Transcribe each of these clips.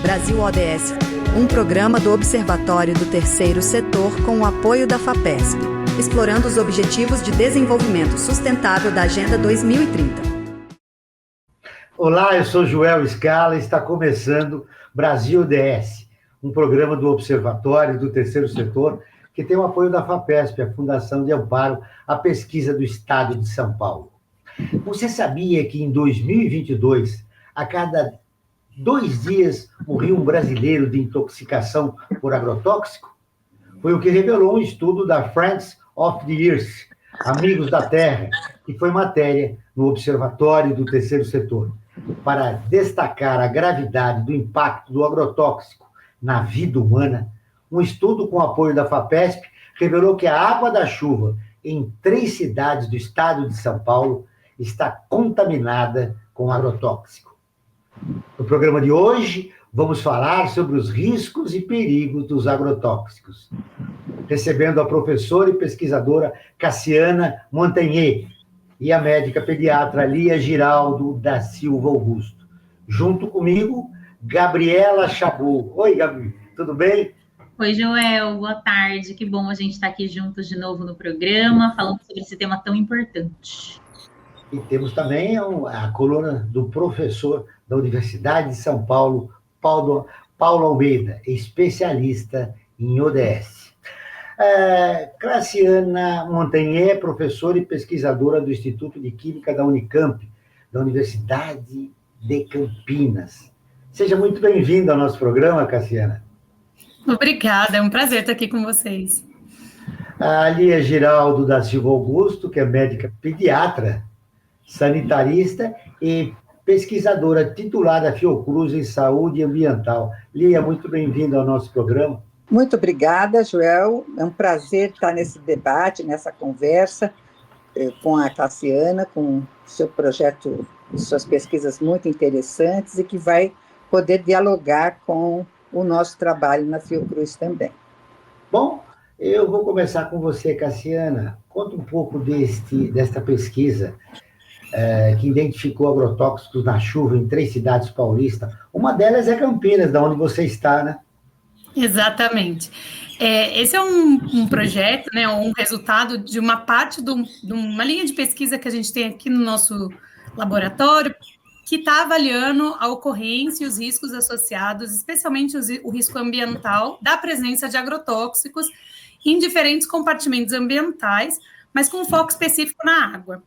Brasil ODS, um programa do Observatório do Terceiro Setor com o apoio da FAPESP, explorando os Objetivos de Desenvolvimento Sustentável da Agenda 2030. Olá, eu sou Joel Scala e está começando Brasil ODS, um programa do Observatório do Terceiro Setor que tem o apoio da FAPESP, a Fundação de Amparo à Pesquisa do Estado de São Paulo. Você sabia que em 2022, a cada 2 dias, morria um brasileiro de intoxicação por agrotóxico? Foi o que revelou um estudo da Friends of the Earth, Amigos da Terra, que foi matéria no Observatório do Terceiro Setor, para destacar a gravidade do impacto do agrotóxico na vida humana. Um estudo com apoio da FAPESP revelou que a água da chuva em 3 cidades do estado de São Paulo está contaminada com agrotóxico. No programa de hoje, vamos falar sobre os riscos e perigos dos agrotóxicos. Recebendo a professora e pesquisadora Cassiana Montagnier e a médica pediatra Lia Giraldo da Silva Augusto. Junto comigo, Gabriela Chabot. Oi, Gabi, tudo bem? Oi, Joel, boa tarde. Que bom a gente estar aqui juntos de novo no programa, falando sobre esse tema tão importante. E temos também a coluna do professor da Universidade de São Paulo, Paulo Almeida, especialista em ODS. Cassiana Montagnier, professora e pesquisadora do Instituto de Química da Unicamp, da Universidade de Campinas. Seja muito bem-vinda ao nosso programa, Cassiana. Obrigada, é um prazer estar aqui com vocês. A Lia Giraldo da Silva Augusto, que é médica pediatra, sanitarista e pesquisadora titular da Fiocruz em Saúde Ambiental. Lia, muito bem-vinda ao nosso programa. Muito obrigada, Joel. É um prazer estar nesse debate, nessa conversa com a Cassiana, com seu projeto, suas pesquisas muito interessantes e que vai poder dialogar com o nosso trabalho na Fiocruz também. Bom, eu vou começar com você, Cassiana. Conta um pouco desta pesquisa que identificou agrotóxicos na chuva em 3 cidades paulistas. Uma delas é Campinas, da onde você está, né? Exatamente. Esse é um projeto, né, um resultado de uma parte de uma linha de pesquisa que a gente tem aqui no nosso laboratório, que está avaliando a ocorrência e os riscos associados, especialmente o risco ambiental, da presença de agrotóxicos em diferentes compartimentos ambientais, mas com foco específico na água.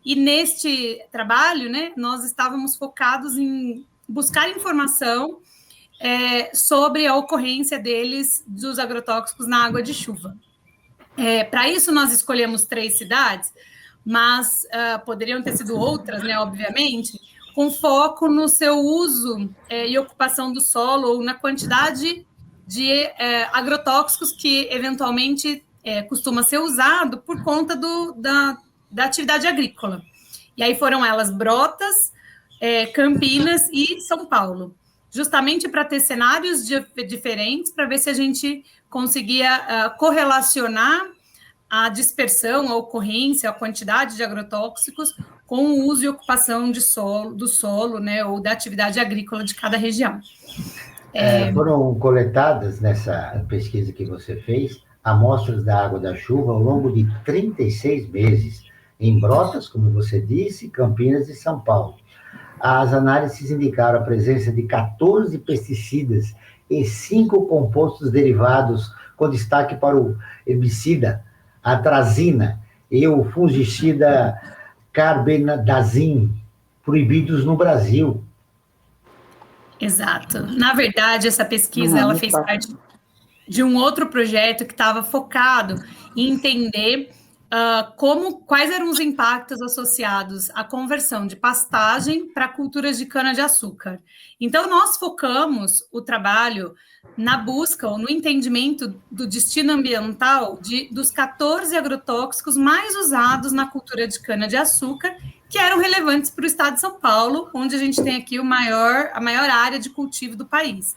E neste trabalho, né, nós estávamos focados em buscar informação sobre a ocorrência dos agrotóxicos na água de chuva. Para isso, nós escolhemos 3 cidades, mas poderiam ter sido outras, né, obviamente, com foco no seu uso e ocupação do solo ou na quantidade de agrotóxicos que, eventualmente, costuma ser usado por conta da atividade agrícola. E aí foram elas Brotas, Campinas e São Paulo, justamente para ter cenários diferentes, para ver se a gente conseguia correlacionar a dispersão, a ocorrência, a quantidade de agrotóxicos com o uso e ocupação do solo, né, ou da atividade agrícola de cada região. Foram coletadas, nessa pesquisa que você fez, amostras da água da chuva ao longo de 36 meses, em Brotas, como você disse, Campinas e São Paulo. As análises indicaram a presença de 14 pesticidas e 5 compostos derivados, com destaque para o herbicida atrazina e o fungicida carbendazim, proibidos no Brasil. Exato. Na verdade, essa pesquisa ela fez parte de um outro projeto que estava focado em entender quais eram os impactos associados à conversão de pastagem para culturas de cana-de-açúcar. Então, nós focamos o trabalho na busca ou no entendimento do destino ambiental dos 14 agrotóxicos mais usados na cultura de cana-de-açúcar, que eram relevantes para o estado de São Paulo, onde a gente tem aqui a maior área de cultivo do país.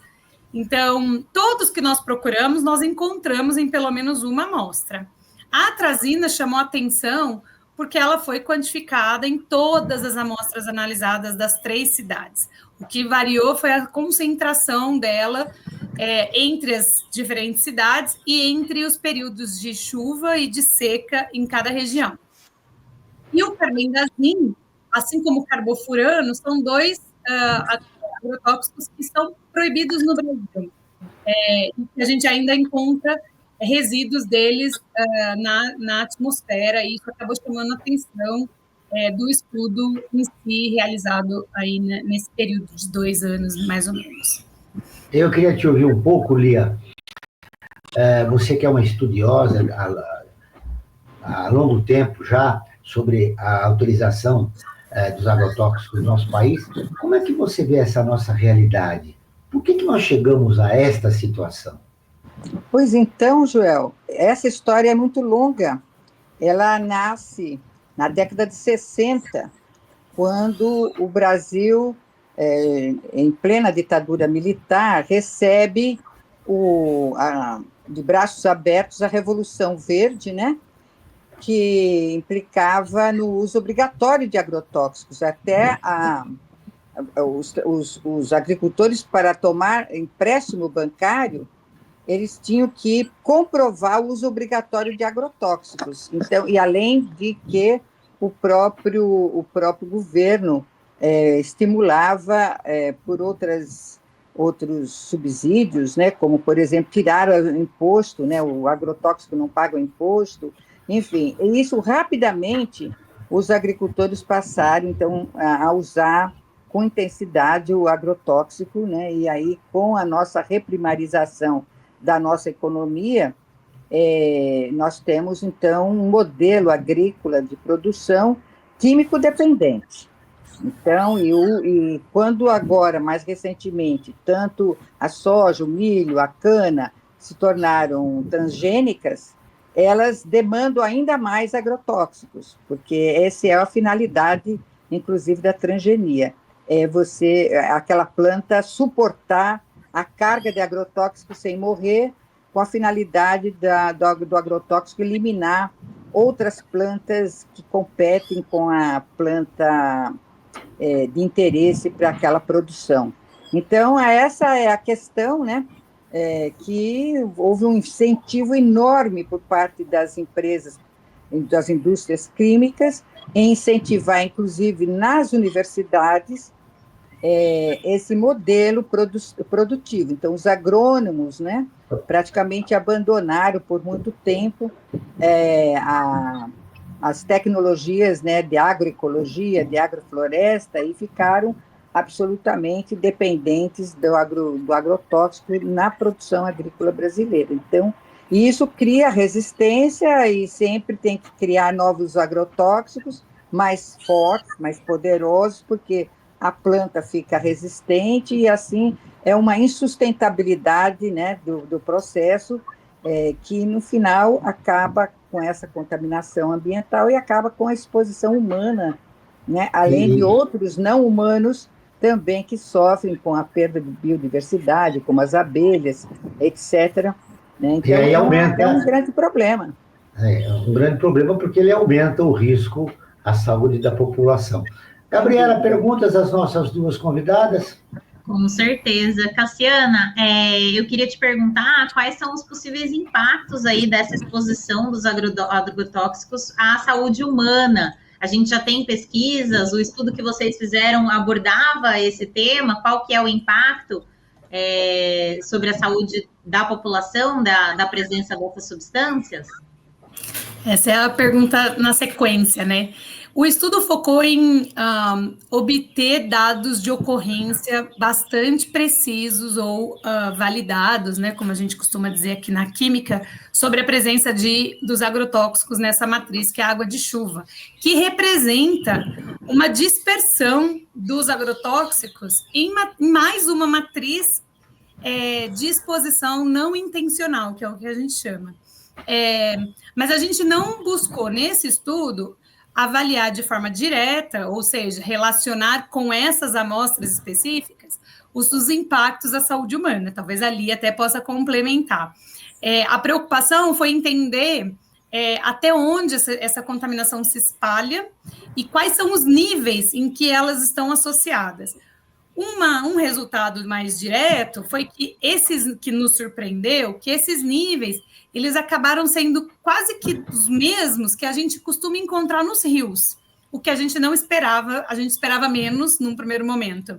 Então, todos que nós procuramos, nós encontramos em pelo menos uma amostra. A atrazina chamou atenção porque ela foi quantificada em todas as amostras analisadas das 3 cidades. O que variou foi a concentração dela entre as diferentes cidades e entre os períodos de chuva e de seca em cada região. E o carbendazim, assim como o carbofurano, são 2 agrotóxicos que estão proibidos no Brasil. A gente ainda encontra resíduos deles na atmosfera, e isso acabou chamando a atenção do estudo em si, realizado aí nesse período de 2 anos, mais ou menos. Eu queria te ouvir um pouco, Lia. Você que é uma estudiosa há longo tempo já sobre a autorização dos agrotóxicos no nosso país, como é que você vê essa nossa realidade? Por que nós chegamos a esta situação? Pois então, Joel, essa história é muito longa. Ela nasce na década de 60, quando o Brasil, em plena ditadura militar, recebe de braços abertos a Revolução Verde, né? Que implicava no uso obrigatório de agrotóxicos. Até os agricultores, para tomar empréstimo bancário, eles tinham que comprovar o uso obrigatório de agrotóxicos. Então, e além de que o próprio governo estimulava por outros subsídios, né, como, por exemplo, tirar o imposto, né, o agrotóxico não paga o imposto, enfim, e isso rapidamente os agricultores passaram, então, a usar com intensidade o agrotóxico, né, e aí, com a nossa reprimarização da nossa economia, nós temos, então, um modelo agrícola de produção químico dependente. Então, e quando agora, mais recentemente, tanto a soja, o milho, a cana se tornaram transgênicas, elas demandam ainda mais agrotóxicos, porque essa é a finalidade, inclusive, da transgenia. Aquela planta, suportar a carga de agrotóxico sem morrer, com a finalidade do agrotóxico eliminar outras plantas que competem com a planta de interesse para aquela produção. Então, essa é a questão, né, que houve um incentivo enorme por parte das empresas, das indústrias químicas, em incentivar, inclusive, nas universidades, esse modelo produtivo. Então, os agrônomos, né, praticamente abandonaram por muito tempo as tecnologias, né, de agroecologia, de agrofloresta, e ficaram absolutamente dependentes do agrotóxico na produção agrícola brasileira. Então, isso cria resistência e sempre tem que criar novos agrotóxicos mais fortes, mais poderosos, porque a planta fica resistente e, assim, é uma insustentabilidade, né, do processo, que, no final, acaba com essa contaminação ambiental e acaba com a exposição humana, né, além de outros não humanos também que sofrem com a perda de biodiversidade, como as abelhas, etc. Né? Então, e aí é um grande problema. É um grande problema porque ele aumenta o risco à saúde da população. Gabriela, perguntas às nossas 2 convidadas? Com certeza. Cassiana, eu queria te perguntar quais são os possíveis impactos aí dessa exposição dos agrotóxicos à saúde humana. A gente já tem pesquisas, o estudo que vocês fizeram abordava esse tema, qual que é o impacto sobre a saúde da população, da presença dessas substâncias? Essa é a pergunta na sequência, né? O estudo focou em obter dados de ocorrência bastante precisos ou validados, né, como a gente costuma dizer aqui na química, sobre a presença dos agrotóxicos nessa matriz, que é a água de chuva, que representa uma dispersão dos agrotóxicos em mais uma matriz de exposição não intencional, que é o que a gente chama. Mas a gente não buscou, nesse estudo, avaliar de forma direta, ou seja, relacionar com essas amostras específicas os impactos à saúde humana. Talvez ali até possa complementar. A preocupação foi entender até onde essa contaminação se espalha e quais são os níveis em que elas estão associadas. Um resultado mais direto foi que que nos surpreendeu, que esses níveis, eles acabaram sendo quase que os mesmos que a gente costuma encontrar nos rios, o que a gente não esperava, a gente esperava menos num primeiro momento.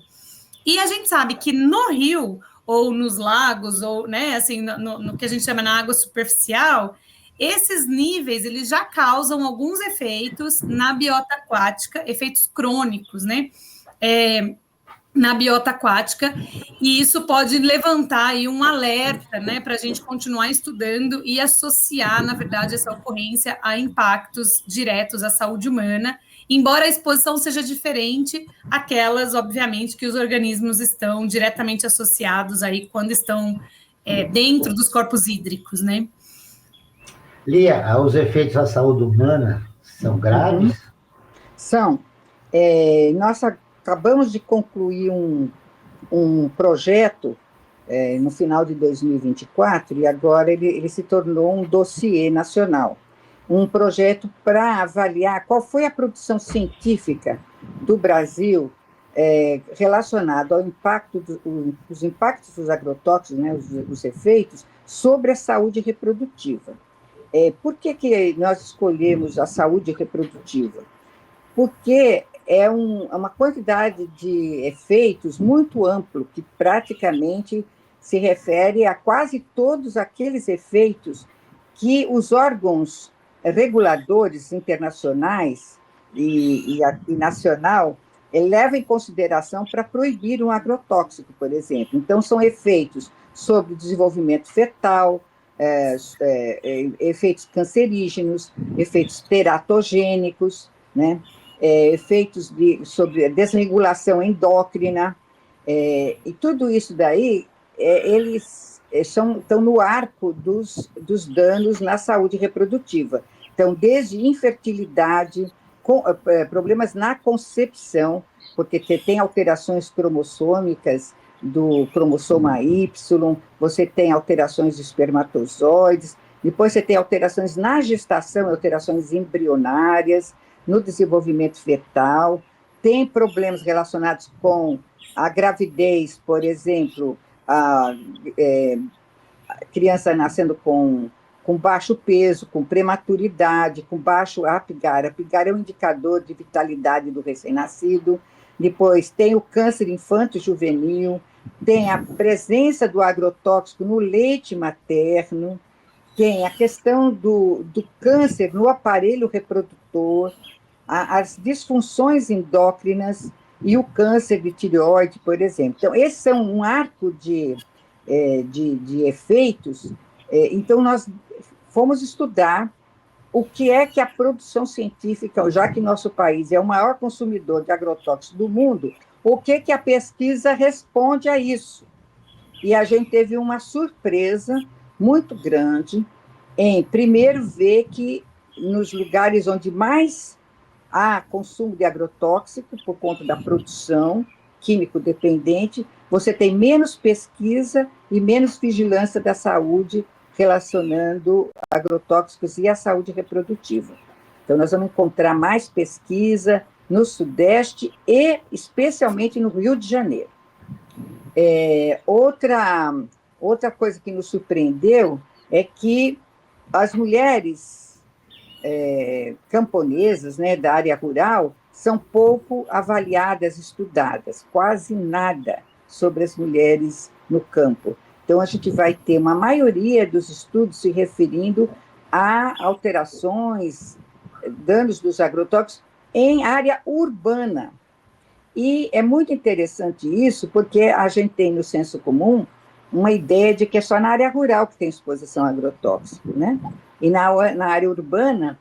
E a gente sabe que no rio, ou nos lagos, ou, né, assim, no que a gente chama na água superficial, esses níveis, eles já causam alguns efeitos na biota aquática, efeitos crônicos, né, na biota aquática, e isso pode levantar aí um alerta, né, para a gente continuar estudando e associar, na verdade, essa ocorrência a impactos diretos à saúde humana, embora a exposição seja diferente, aquelas, obviamente, que os organismos estão diretamente associados aí quando estão dentro dos corpos hídricos, né? Lia, os efeitos à saúde humana são graves? São. Nós acabamos de concluir um projeto no final de 2024, e agora ele se tornou um dossiê nacional. Um projeto para avaliar qual foi a produção científica do Brasil relacionado ao impacto os impactos dos agrotóxicos, né, os efeitos, sobre a saúde reprodutiva. Por que nós escolhemos a saúde reprodutiva? Porque é uma quantidade de efeitos muito amplo, que praticamente se refere a quase todos aqueles efeitos que os órgãos reguladores internacionais e nacional levam em consideração para proibir um agrotóxico, por exemplo. Então, são efeitos sobre o desenvolvimento fetal, efeitos cancerígenos, efeitos teratogênicos, né? Efeitos sobre a desregulação endócrina, e tudo isso daí, eles estão no arco dos danos na saúde reprodutiva. Então, desde infertilidade, problemas na concepção, porque tem alterações cromossômicas do cromossoma Y, você tem alterações de espermatozoides, depois você tem alterações na gestação, alterações embrionárias, no desenvolvimento fetal, tem problemas relacionados com a gravidez, por exemplo, a criança nascendo com baixo peso, com prematuridade, com baixo APGAR. APGAR é um indicador de vitalidade do recém-nascido. Depois tem o câncer infanto-juvenil, tem a presença do agrotóxico no leite materno, tem a questão do câncer no aparelho reprodutor, as disfunções endócrinas e o câncer de tireoide, por exemplo. Então, esses são um arco de efeitos. Então, nós fomos estudar o que é que a produção científica, já que nosso país é o maior consumidor de agrotóxicos do mundo, o que a pesquisa responde a isso. E a gente teve uma surpresa muito grande em, primeiro, ver que nos lugares onde mais há consumo de agrotóxico, por conta da produção químico-dependente, você tem menos pesquisa e menos vigilância da saúde relacionando agrotóxicos e a saúde reprodutiva. Então, nós vamos encontrar mais pesquisa no Sudeste e especialmente no Rio de Janeiro. Outra coisa que nos surpreendeu é que as mulheres camponesas, né, da área rural, são pouco avaliadas, estudadas, quase nada sobre as mulheres no campo. Então, a gente vai ter uma maioria dos estudos se referindo a alterações, danos dos agrotóxicos em área urbana. E é muito interessante isso, porque a gente tem no senso comum uma ideia de que é só na área rural que tem exposição a agrotóxico, né? E na área urbana,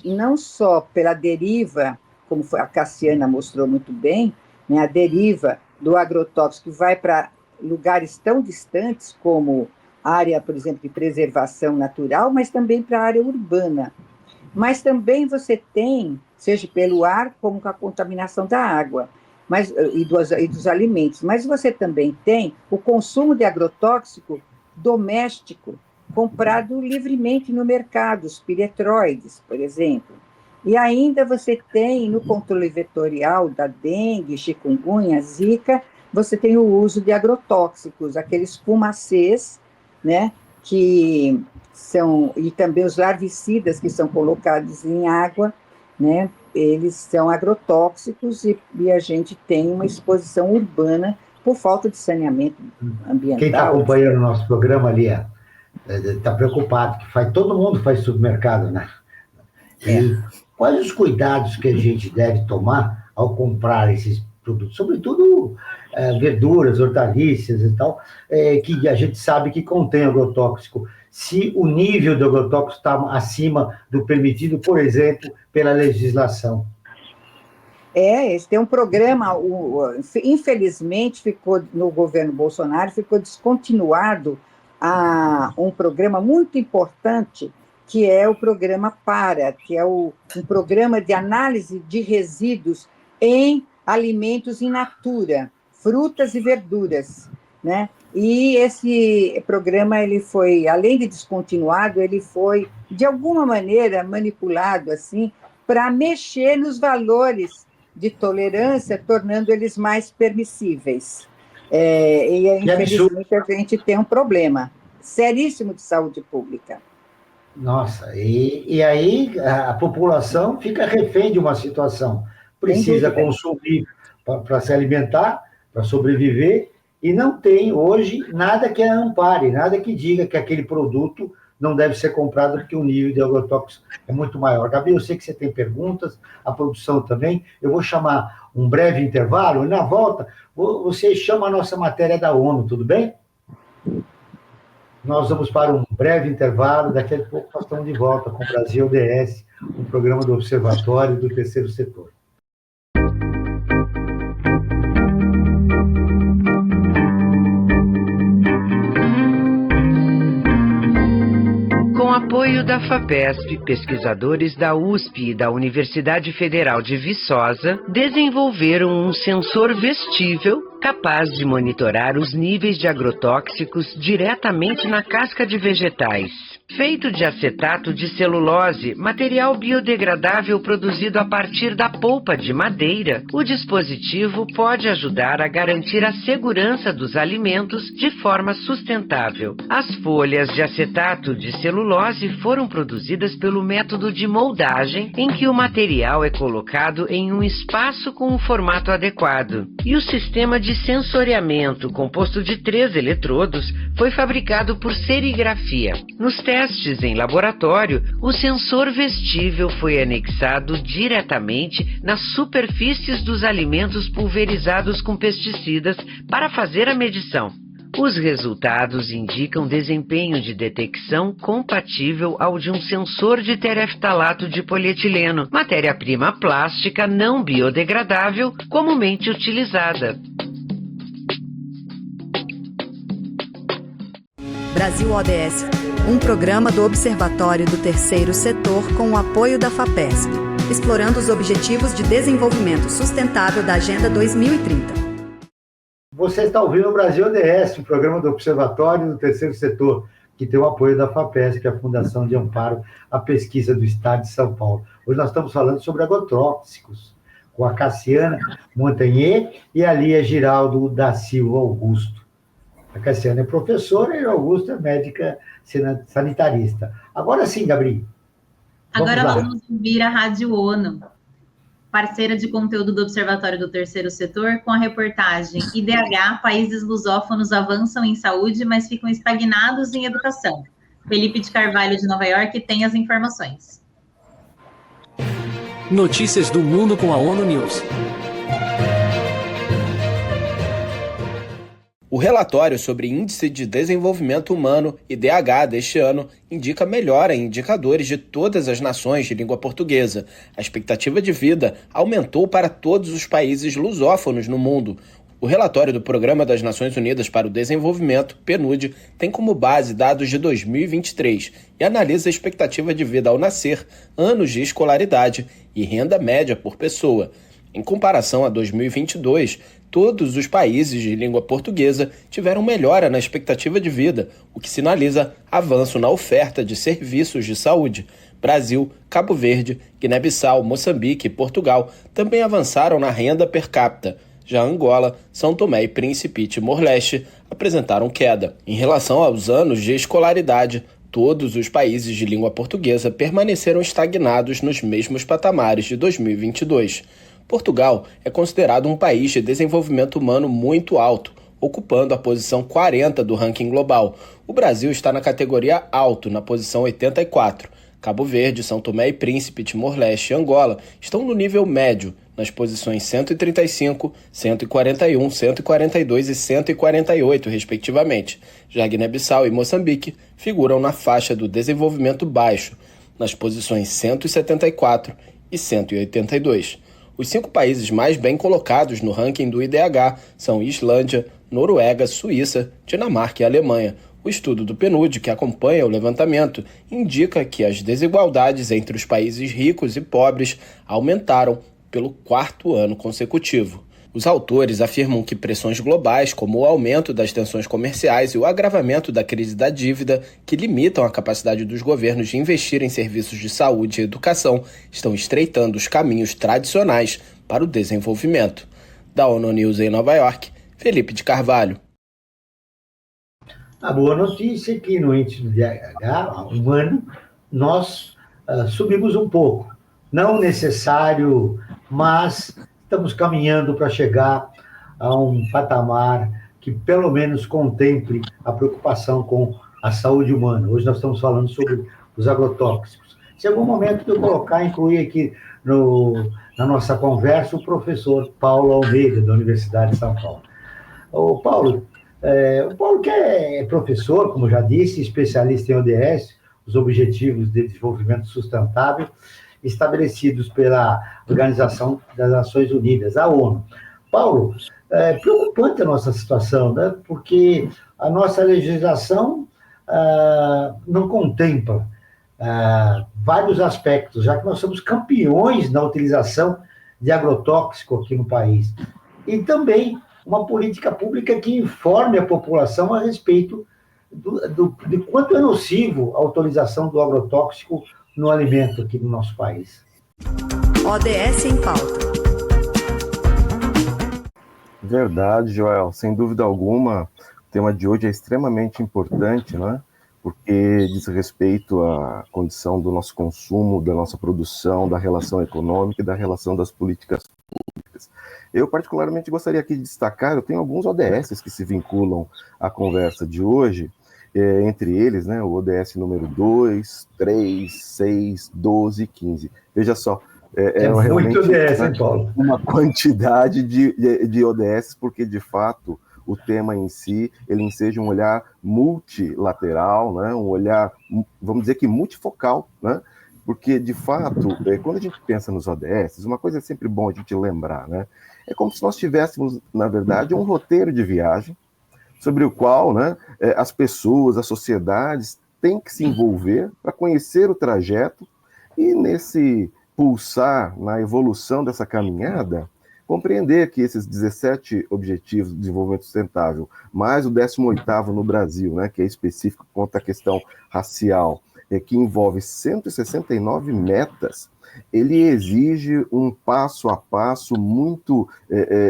não só pela deriva, como a Cassiana mostrou muito bem, né, a deriva do agrotóxico que vai para lugares tão distantes como área, por exemplo, de preservação natural, mas também para a área urbana. Mas também você tem, seja pelo ar, como com a contaminação da água e dos alimentos, mas você também tem o consumo de agrotóxico doméstico, comprado livremente no mercado, os piretroides, por exemplo. E ainda você tem, no controle vetorial da dengue, chikungunya, zika, você tem o uso de agrotóxicos, aqueles fumacês, né, que são, e também os larvicidas que são colocados em água, né, eles são agrotóxicos e a gente tem uma exposição urbana por falta de saneamento ambiental. Quem está acompanhando o nosso programa ali está preocupado, que todo mundo faz supermercado, né? E quais os cuidados que a gente deve tomar ao comprar esses produtos? Sobretudo verduras, hortaliças e tal, que a gente sabe que contém agrotóxico. Se o nível do agrotóxico está acima do permitido, por exemplo, pela legislação. Esse tem um programa, infelizmente, ficou no governo Bolsonaro, ficou descontinuado um programa muito importante, que é o programa PARA, que é um programa de análise de resíduos em alimentos in natura, frutas e verduras, né? E esse programa, ele foi, além de descontinuado, ele foi, de alguma maneira, manipulado, assim, para mexer nos valores de tolerância, tornando eles mais permissíveis. Infelizmente, a gente tem um problema seríssimo de saúde pública. Nossa, e aí a população fica refém de uma situação. Precisa consumir para se alimentar, para sobreviver, e não tem hoje nada que a ampare, nada que diga que aquele produto não deve ser comprado porque o nível de agrotóxicos é muito maior. Gabi, eu sei que você tem perguntas, a produção também. Eu vou chamar um breve intervalo, e na volta você chama a nossa matéria da ONU, tudo bem? Nós vamos para um breve intervalo, daqui a pouco nós estamos de volta com o Brasil ODS, um programa do Observatório do Terceiro Setor. Com apoio da FAPESP, pesquisadores da USP e da Universidade Federal de Viçosa desenvolveram um sensor vestível capaz de monitorar os níveis de agrotóxicos diretamente na casca de vegetais. Feito de acetato de celulose, material biodegradável produzido a partir da polpa de madeira, o dispositivo pode ajudar a garantir a segurança dos alimentos de forma sustentável. As folhas de acetato de celulose foram produzidas pelo método de moldagem, em que o material é colocado em um espaço com um formato adequado. E o sistema de sensoriamento, composto de 3 eletrodos, foi fabricado por serigrafia. Nos testes em laboratório, o sensor vestível foi anexado diretamente nas superfícies dos alimentos pulverizados com pesticidas para fazer a medição. Os resultados indicam desempenho de detecção compatível ao de um sensor de tereftalato de polietileno, matéria-prima plástica não biodegradável comumente utilizada. Brasil ODS, um programa do Observatório do Terceiro Setor com o apoio da FAPESP, explorando os Objetivos de Desenvolvimento Sustentável da Agenda 2030. Você está ouvindo o Brasil ODS, um programa do Observatório do Terceiro Setor, que tem o apoio da FAPESP, a Fundação de Amparo à Pesquisa do Estado de São Paulo. Hoje nós estamos falando sobre agrotóxicos, com a Cassiana Montagnier e a Lia Giraldo da Silva Augusto. A Cassiana é professora e o Augusto é médica sanitarista. Agora sim, Gabriel. Agora nós vamos ouvir a Rádio ONU, parceira de conteúdo do Observatório do Terceiro Setor, com a reportagem IDH, países lusófonos avançam em saúde, mas ficam estagnados em educação. Felipe de Carvalho, de Nova York, tem as informações. Notícias do mundo com a ONU News. O relatório sobre Índice de Desenvolvimento Humano, IDH, deste ano, indica melhora em indicadores de todas as nações de língua portuguesa. A expectativa de vida aumentou para todos os países lusófonos no mundo. O relatório do Programa das Nações Unidas para o Desenvolvimento, PNUD, tem como base dados de 2023 e analisa a expectativa de vida ao nascer, anos de escolaridade e renda média por pessoa. Em comparação a 2022, todos os países de língua portuguesa tiveram melhora na expectativa de vida, o que sinaliza avanço na oferta de serviços de saúde. Brasil, Cabo Verde, Guiné-Bissau, Moçambique e Portugal também avançaram na renda per capita. Já Angola, São Tomé e Príncipe e Timor-Leste apresentaram queda. Em relação aos anos de escolaridade, todos os países de língua portuguesa permaneceram estagnados nos mesmos patamares de 2022. Portugal é considerado um país de desenvolvimento humano muito alto, ocupando a posição 40 do ranking global. O Brasil está na categoria alto, na posição 84. Cabo Verde, São Tomé e Príncipe, Timor-Leste e Angola estão no nível médio, nas posições 135, 141, 142 e 148, respectivamente. Já Guiné-Bissau e Moçambique figuram na faixa do desenvolvimento baixo, nas posições 174 e 182. Os 5 países mais bem colocados no ranking do IDH são Islândia, Noruega, Suíça, Dinamarca e Alemanha. O estudo do PNUD, que acompanha o levantamento, indica que as desigualdades entre os países ricos e pobres aumentaram pelo 4º ano consecutivo. Os autores afirmam que pressões globais, como o aumento das tensões comerciais e o agravamento da crise da dívida, que limitam a capacidade dos governos de investir em serviços de saúde e educação, estão estreitando os caminhos tradicionais para o desenvolvimento. Da ONU News em Nova York, Felipe de Carvalho. A boa notícia é que no índice do DH humano nós subimos um pouco. Não necessário, mas estamos caminhando para chegar a um patamar que pelo menos contemple a preocupação com a saúde humana. Hoje nós estamos falando sobre os agrotóxicos. Se em algum momento eu incluir aqui na nossa conversa o professor Paulo Almeida, da Universidade de São Paulo. O Paulo que é professor, como já disse, especialista em ODS, os Objetivos de Desenvolvimento Sustentável, estabelecidos pela Organização das Nações Unidas, a ONU. Paulo, é preocupante a nossa situação, né? Porque a nossa legislação não contempla vários aspectos, já que nós somos campeões na utilização de agrotóxico aqui no país. E também uma política pública que informe a população a respeito de quanto é nocivo a utilização do agrotóxico no alimento aqui no nosso país. ODS em pauta. Verdade, Joel. Sem dúvida alguma, o tema de hoje é extremamente importante, né? Porque diz respeito à condição do nosso consumo, da nossa produção, da relação econômica e da relação das políticas públicas. Eu, particularmente, gostaria aqui de destacar, eu tenho alguns ODS que se vinculam à conversa de hoje, entre eles, né, o ODS número 2, 3, 6, 12 e 15. Veja só, muito ODS, hein, Paulo? Uma quantidade de ODS, porque, de fato, o tema em si, ele enseja um olhar multilateral, né, um olhar, vamos dizer que multifocal, né, porque, de fato, quando a gente pensa nos ODS, uma coisa é sempre bom a gente lembrar, né, é como se nós tivéssemos, na verdade, um roteiro de viagem, sobre o qual, né, as pessoas, as sociedades têm que se envolver para conhecer o trajeto e, nesse pulsar na evolução dessa caminhada, compreender que esses 17 Objetivos de Desenvolvimento Sustentável, mais o 18º no Brasil, né, que é específico quanto à questão racial, que envolve 169 metas, ele exige um passo a passo muito,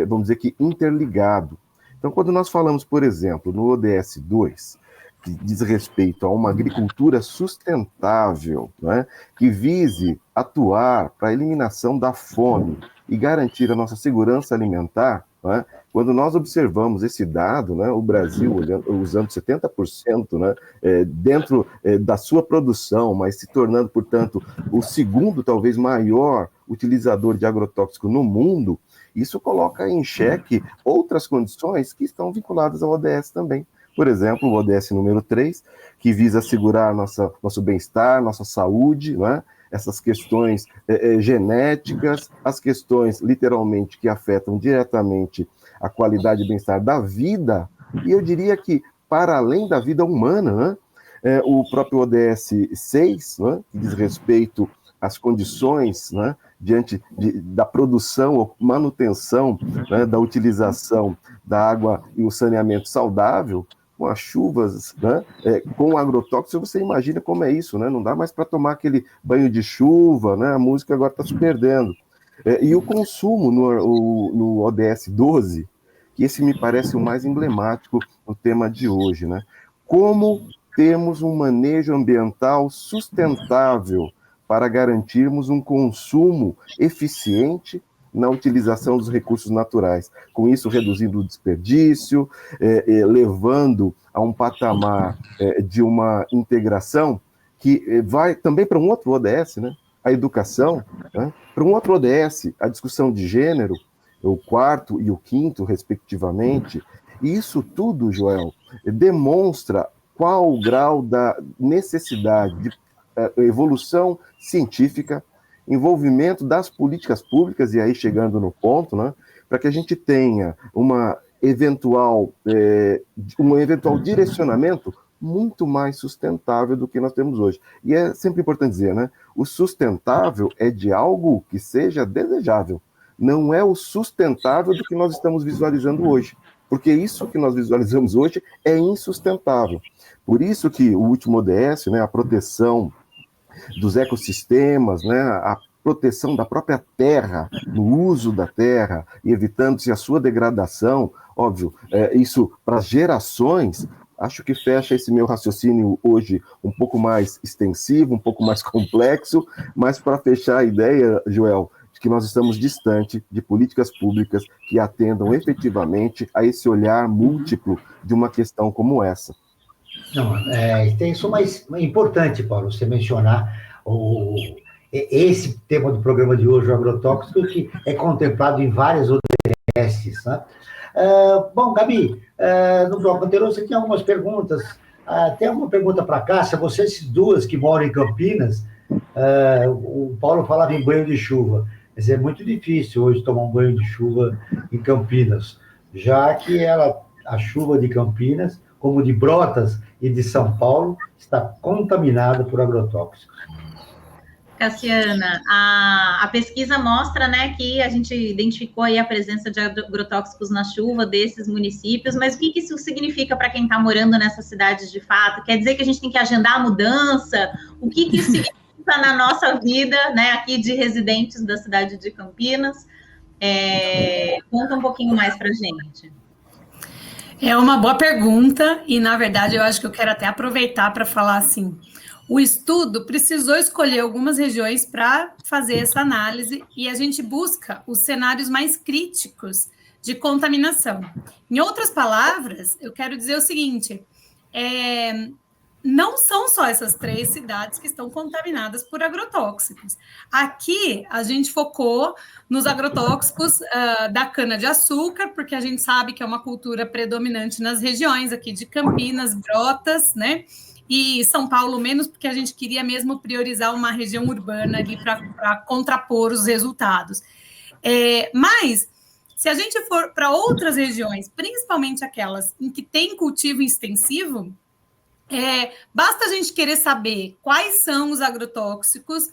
vamos dizer que interligado. Então, quando nós falamos, por exemplo, no ODS 2, que diz respeito a uma agricultura sustentável, né, que vise atuar para a eliminação da fome e garantir a nossa segurança alimentar, né, quando nós observamos esse dado, né, o Brasil usando 70%, né, dentro da sua produção, mas se tornando, portanto, o segundo, talvez maior utilizador de agrotóxico no mundo, isso coloca em xeque outras condições que estão vinculadas ao ODS também. Por exemplo, o ODS número 3, que visa assegurar nosso bem-estar, nossa saúde, né? Essas questões genéticas, as questões, literalmente, que afetam diretamente a qualidade e bem-estar da vida, e eu diria que, para além da vida humana, né? O próprio ODS 6, né? Que diz respeito às condições, né? diante da produção ou manutenção, né, da utilização da água e o saneamento saudável, com as chuvas, né, com agrotóxicos, você imagina como é isso, né? Não dá mais para tomar aquele banho de chuva, né? A música agora está se perdendo. E o consumo no ODS 12, que esse me parece o mais emblemático no tema de hoje, né? Como temos um manejo ambiental sustentável para garantirmos um consumo eficiente na utilização dos recursos naturais, com isso reduzindo o desperdício, levando a um patamar de uma integração que vai também para um outro ODS, né? A educação, né? Para um outro ODS, a discussão de gênero, o quarto e o quinto, respectivamente. E isso tudo, Joel, demonstra qual o grau da necessidade de evolução científica, envolvimento das políticas públicas, e aí chegando no ponto, né, para que a gente tenha um eventual direcionamento muito mais sustentável do que nós temos hoje. E é sempre importante dizer, né, o sustentável é de algo que seja desejável, não é o sustentável do que nós estamos visualizando hoje, porque isso que nós visualizamos hoje é insustentável. Por isso que o último ODS, né, a proteção dos ecossistemas, né, a proteção da própria terra, no uso da terra, e evitando-se a sua degradação, óbvio, isso para as gerações, acho que fecha esse meu raciocínio hoje um pouco mais extensivo, um pouco mais complexo, mas para fechar a ideia, Joel, de que nós estamos distante de políticas públicas que atendam efetivamente a esse olhar múltiplo de uma questão como essa. Não, isso mais importante, Paulo, você mencionar esse tema do programa de hoje, o agrotóxico, que é contemplado em várias ODSs, né? Bom, Gabi, no bloco anterior você tinha algumas perguntas. Tem alguma pergunta para cá? Se vocês duas que moram em Campinas, o Paulo falava em banho de chuva, mas é muito difícil hoje tomar um banho de chuva em Campinas, já que a chuva de Campinas, como de Brotas e de São Paulo, está contaminada por agrotóxicos. Cassiana, a pesquisa mostra, né, que a gente identificou aí a presença de agrotóxicos na chuva desses municípios, mas o que isso significa para quem está morando nessas cidades de fato? Quer dizer que a gente tem que agendar a mudança? O que isso significa na nossa vida, né, aqui de residentes da cidade de Campinas? Conta um pouquinho mais para a gente. É uma boa pergunta, e na verdade eu acho que eu quero até aproveitar para falar assim, o estudo precisou escolher algumas regiões para fazer essa análise, e a gente busca os cenários mais críticos de contaminação. Em outras palavras, eu quero dizer o seguinte, não são só essas 3 cidades que estão contaminadas por agrotóxicos. Aqui, a gente focou nos agrotóxicos da cana-de-açúcar, porque a gente sabe que é uma cultura predominante nas regiões aqui de Campinas, Brotas, né? E São Paulo menos, porque a gente queria mesmo priorizar uma região urbana ali para contrapor os resultados. Mas, se a gente for para outras regiões, principalmente aquelas em que tem cultivo extensivo, basta a gente querer saber quais são os agrotóxicos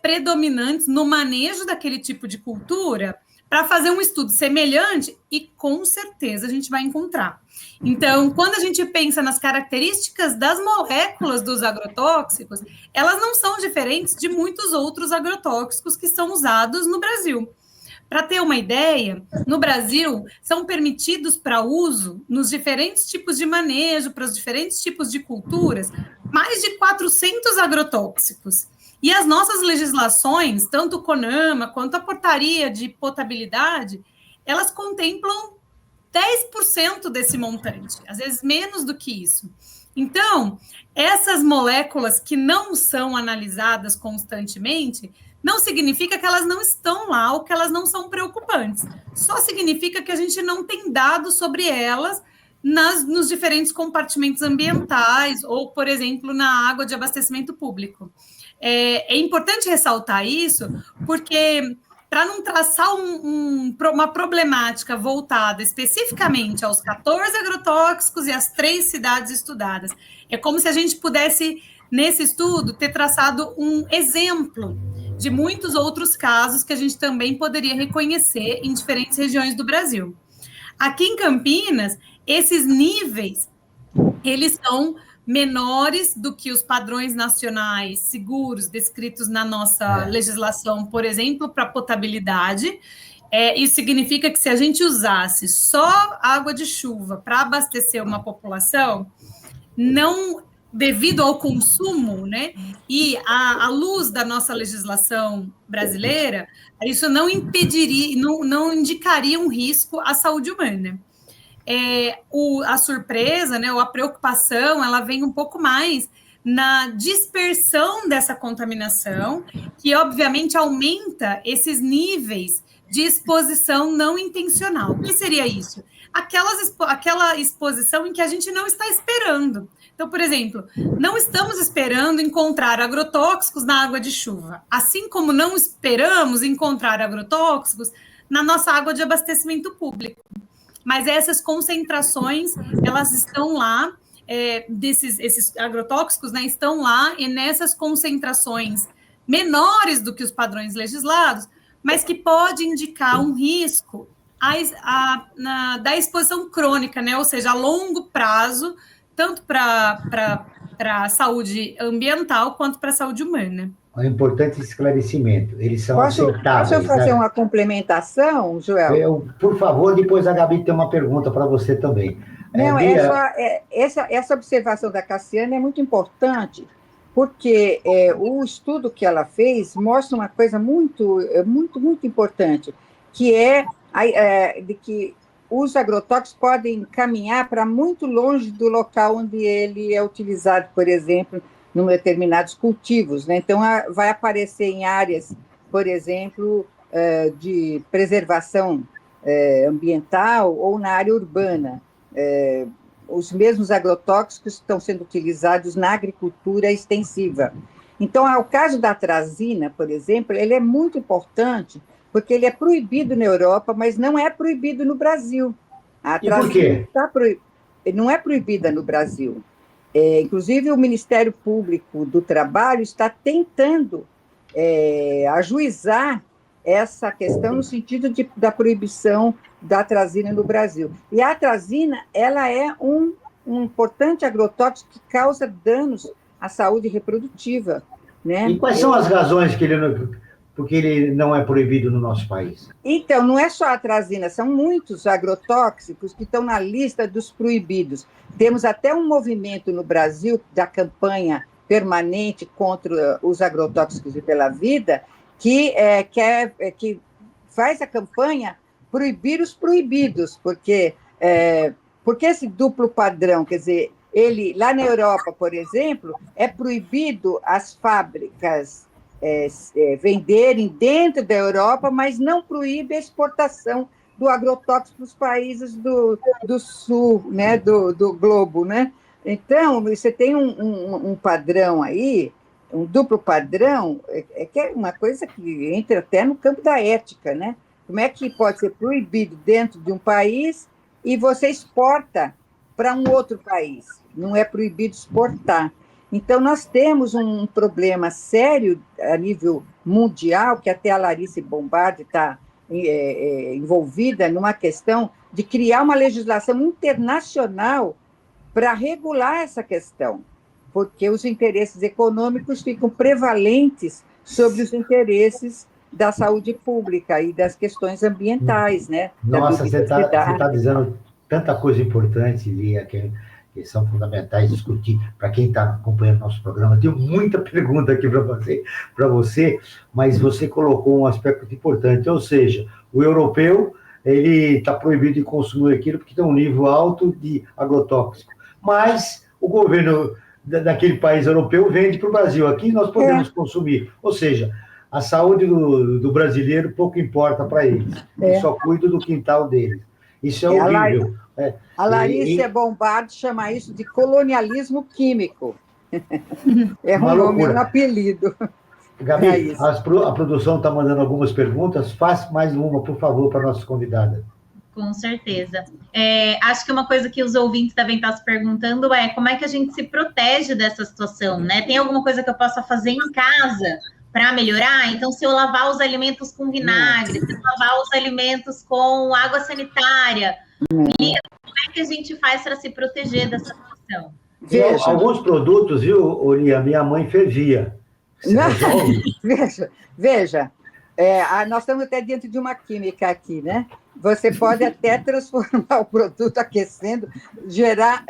predominantes no manejo daquele tipo de cultura para fazer um estudo semelhante e com certeza a gente vai encontrar. Então, quando a gente pensa nas características das moléculas dos agrotóxicos, elas não são diferentes de muitos outros agrotóxicos que são usados no Brasil. Para ter uma ideia, no Brasil, são permitidos para uso nos diferentes tipos de manejo, para os diferentes tipos de culturas, mais de 400 agrotóxicos. E as nossas legislações, tanto o CONAMA quanto a portaria de potabilidade, elas contemplam 10% desse montante, às vezes menos do que isso. Então, essas moléculas que não são analisadas constantemente, não significa que elas não estão lá ou que elas não são preocupantes. Só significa que a gente não tem dados sobre elas nos diferentes compartimentos ambientais ou, por exemplo, na água de abastecimento público. É importante ressaltar isso, porque para não traçar uma problemática voltada especificamente aos 14 agrotóxicos e às 3 cidades estudadas, é como se a gente pudesse, nesse estudo, ter traçado um exemplo de muitos outros casos que a gente também poderia reconhecer em diferentes regiões do Brasil. Aqui em Campinas, esses níveis, eles são menores do que os padrões nacionais seguros descritos na nossa legislação, por exemplo, para potabilidade. Isso significa que se a gente usasse só água de chuva para abastecer uma população, não, devido ao consumo, né, e à luz da nossa legislação brasileira, isso não impediria, não indicaria um risco à saúde humana. A surpresa, né, ou a preocupação, ela vem um pouco mais na dispersão dessa contaminação, que obviamente aumenta esses níveis de exposição não intencional. O que seria isso? Aquela exposição em que a gente não está esperando. Então, por exemplo, não estamos esperando encontrar agrotóxicos na água de chuva, assim como não esperamos encontrar agrotóxicos na nossa água de abastecimento público. Mas essas concentrações, elas estão lá, esses agrotóxicos, né, estão lá, e nessas concentrações menores do que os padrões legislados, mas que pode indicar um risco da exposição crônica, né? Ou seja, a longo prazo, tanto para a saúde ambiental quanto para a saúde humana. Um importante esclarecimento, eles são aceitáveis. Posso eu fazer uma complementação, Joel? Por favor, depois a Gabi tem uma pergunta para você também. Não, essa observação da Cassiana é muito importante, porque o estudo que ela fez mostra uma coisa muito importante, que de que os agrotóxicos podem caminhar para muito longe do local onde ele é utilizado, por exemplo, em determinados cultivos, né? Então, vai aparecer em áreas, por exemplo, de preservação ambiental ou na área urbana. Os mesmos agrotóxicos estão sendo utilizados na agricultura extensiva. Então, o caso da atrazina, por exemplo, ele é muito importante, porque ele é proibido na Europa, mas não é proibido no Brasil. A atrazina não é proibida no Brasil. Inclusive, o Ministério Público do Trabalho está tentando ajuizar essa questão no sentido da proibição da atrazina no Brasil. E a atrazina, ela é um importante agrotóxico que causa danos à saúde reprodutiva, né? E quais são as razões porque ele não é proibido no nosso país? Então, não é só a atrazina, são muitos agrotóxicos que estão na lista dos proibidos. Temos até um movimento no Brasil da campanha permanente contra os agrotóxicos e pela vida, que faz a campanha proibir os proibidos, porque esse duplo padrão, quer dizer, lá na Europa, por exemplo, é proibido as fábricas venderem dentro da Europa, mas não proíbe a exportação do agrotóxico para os países do sul, né, do globo, né? Então, você tem um padrão aí, um duplo padrão, que é uma coisa que entra até no campo da ética, né? Como é que pode ser proibido dentro de um país e você exporta para um outro país? Não é proibido exportar. Então, nós temos um problema sério a nível mundial, que até a Larissa Bombardi está envolvida numa questão de criar uma legislação internacional para regular essa questão, porque os interesses econômicos ficam prevalentes sobre os interesses da saúde pública e das questões ambientais, né? Nossa, você está dizendo tanta coisa importante, Lia, que são fundamentais discutir para quem está acompanhando nosso programa. Eu tenho muita pergunta aqui para você, mas você colocou um aspecto importante, ou seja, o europeu ele está proibido de consumir aquilo porque tem um nível alto de agrotóxico, mas o governo daquele país europeu vende para o Brasil, aqui nós podemos consumir, ou seja, a saúde do brasileiro pouco importa para eles, eles só cuidam do quintal deles. Isso é horrível. A Larissa Bombardi chama isso de colonialismo químico. É um nome, um apelido. Gabi, a produção está mandando algumas perguntas. Faça mais uma, por favor, para a nossa convidada. Com certeza. Acho que uma coisa que os ouvintes devem estar se perguntando é como é que a gente se protege dessa situação, né? Tem alguma coisa que eu possa fazer em casa para melhorar? Então, se eu lavar os alimentos com vinagre, se eu lavar os alimentos com água sanitária, e como é que a gente faz para se proteger dessa situação? Veja. Alguns produtos, viu, Olia, minha mãe fervia. Veja, nós estamos até dentro de uma química aqui, né? Você pode até transformar o produto aquecendo, gerar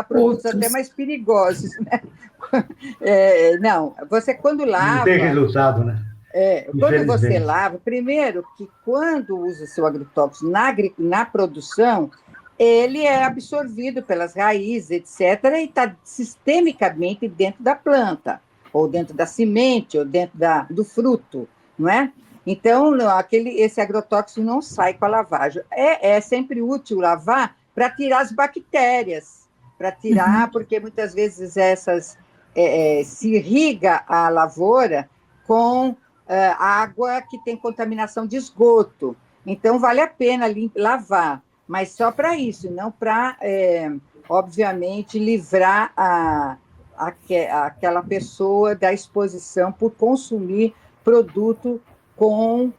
produtos até mais perigosos, né? Não, você quando lava... Não tem resultado, né? Quando você lava, primeiro que quando usa seu agrotóxico na produção, ele é absorvido pelas raízes, etc., e está sistemicamente dentro da planta, ou dentro da semente, ou dentro do fruto, não é? Então, esse agrotóxico não sai com a lavagem. É sempre útil lavar para tirar as bactérias, porque muitas vezes se irriga a lavoura com água que tem contaminação de esgoto. Então, vale a pena lavar, mas só para isso, não para, obviamente, livrar aquela pessoa da exposição por consumir produto com...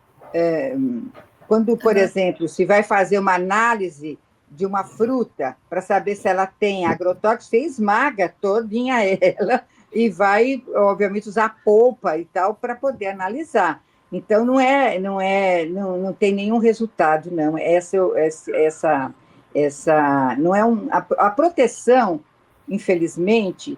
quando, por exemplo, se vai fazer uma análise de uma fruta para saber se ela tem agrotóxico, você esmaga todinha ela e vai, obviamente, usar a polpa e tal para poder analisar. Então, não tem nenhum resultado, não. Não é a proteção, infelizmente,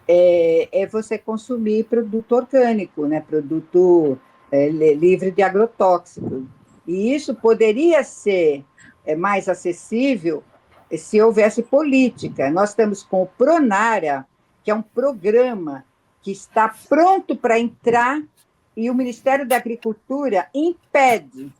é você consumir produto orgânico, né? Produto livre de agrotóxico. E isso poderia ser mais acessível se houvesse política. Nós estamos com o Pronara, que é um programa que está pronto para entrar, e o Ministério da Agricultura impede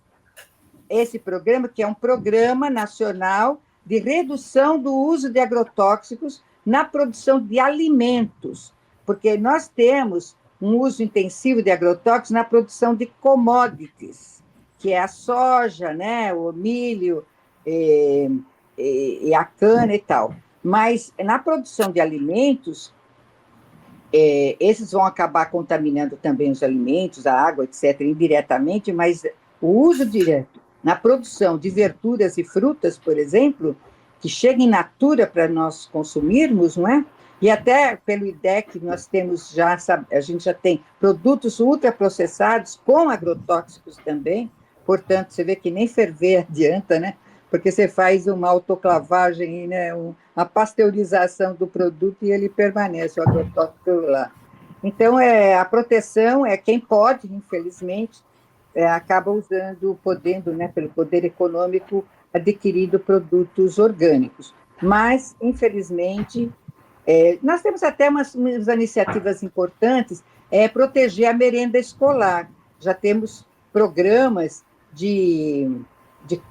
esse programa, que é um programa nacional de redução do uso de agrotóxicos na produção de alimentos, porque nós temos um uso intensivo de agrotóxicos na produção de commodities, que é a soja, né, o milho e a cana e tal. Mas na produção de alimentos, esses vão acabar contaminando também os alimentos, a água, etc., indiretamente, mas o uso direto na produção de verduras e frutas, por exemplo, que chega in natura para nós consumirmos, não é? E até pelo IDEC nós temos a gente já tem produtos ultraprocessados com agrotóxicos também, portanto, você vê que nem ferver adianta, né? Porque você faz uma autoclavagem, né? Uma pasteurização do produto e ele permanece, o agrotóxico lá. Então, a proteção quem pode, infelizmente, acaba podendo, né, pelo poder econômico, adquirindo produtos orgânicos. Mas, infelizmente, nós temos até umas iniciativas importantes, proteger a merenda escolar. Já temos programas de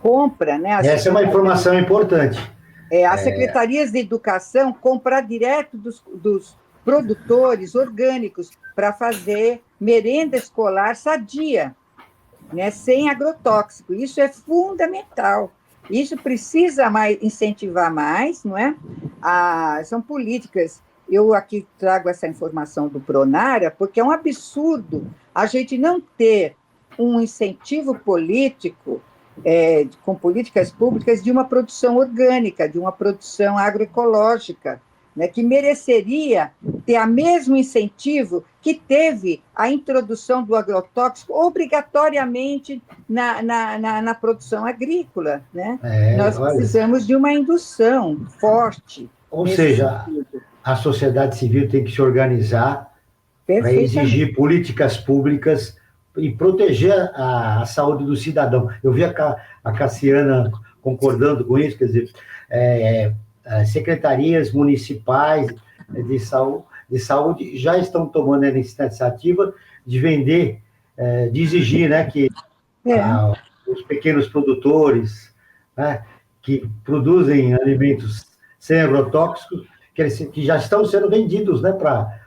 compra, né? Essa é uma informação importante. As secretarias de educação comprar direto dos produtores orgânicos para fazer merenda escolar sadia, né? Sem agrotóxico. Isso é fundamental. Isso precisa incentivar mais, não é? São políticas. Eu aqui trago essa informação do Pronara, porque é um absurdo a gente não ter um incentivo político com políticas públicas de uma produção orgânica, de uma produção agroecológica, né, que mereceria ter o mesmo incentivo que teve a introdução do agrotóxico obrigatoriamente na produção agrícola, né? Nós precisamos de uma indução forte. Ou seja, a sociedade civil tem que se organizar para exigir políticas públicas e proteger a saúde do cidadão. Eu vi a Cassiana concordando com isso, quer dizer, secretarias municipais de saúde já estão tomando a iniciativa de vender, de exigir, né, que os pequenos produtores, né, que produzem alimentos sem agrotóxicos, que já estão sendo vendidos, né, para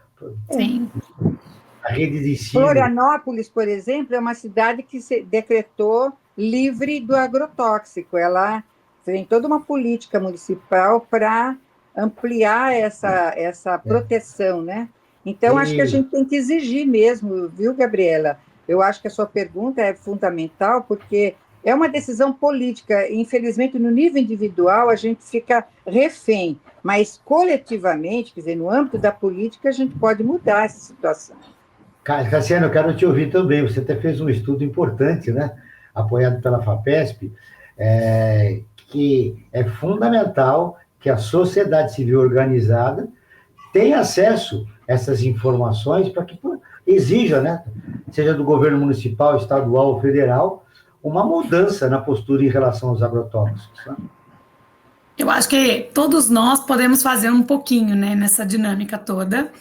a rede de ensino. Florianópolis, por exemplo, é uma cidade que se decretou livre do agrotóxico. Ela tem toda uma política municipal para ampliar essa proteção, né? Então, acho que a gente tem que exigir mesmo, viu, Gabriela? Eu acho que a sua pergunta é fundamental, porque é uma decisão política. Infelizmente, no nível individual, a gente fica refém, mas coletivamente, quer dizer, no âmbito da política, a gente pode mudar essa situação. Cassiano, eu quero te ouvir também. Você até fez um estudo importante, né? Apoiado pela FAPESP, que é fundamental que a sociedade civil organizada tenha acesso a essas informações para que exija, né? Seja do governo municipal, estadual ou federal, uma mudança na postura em relação aos agrotóxicos. Né? Eu acho que todos nós podemos fazer um pouquinho, né, nessa dinâmica toda,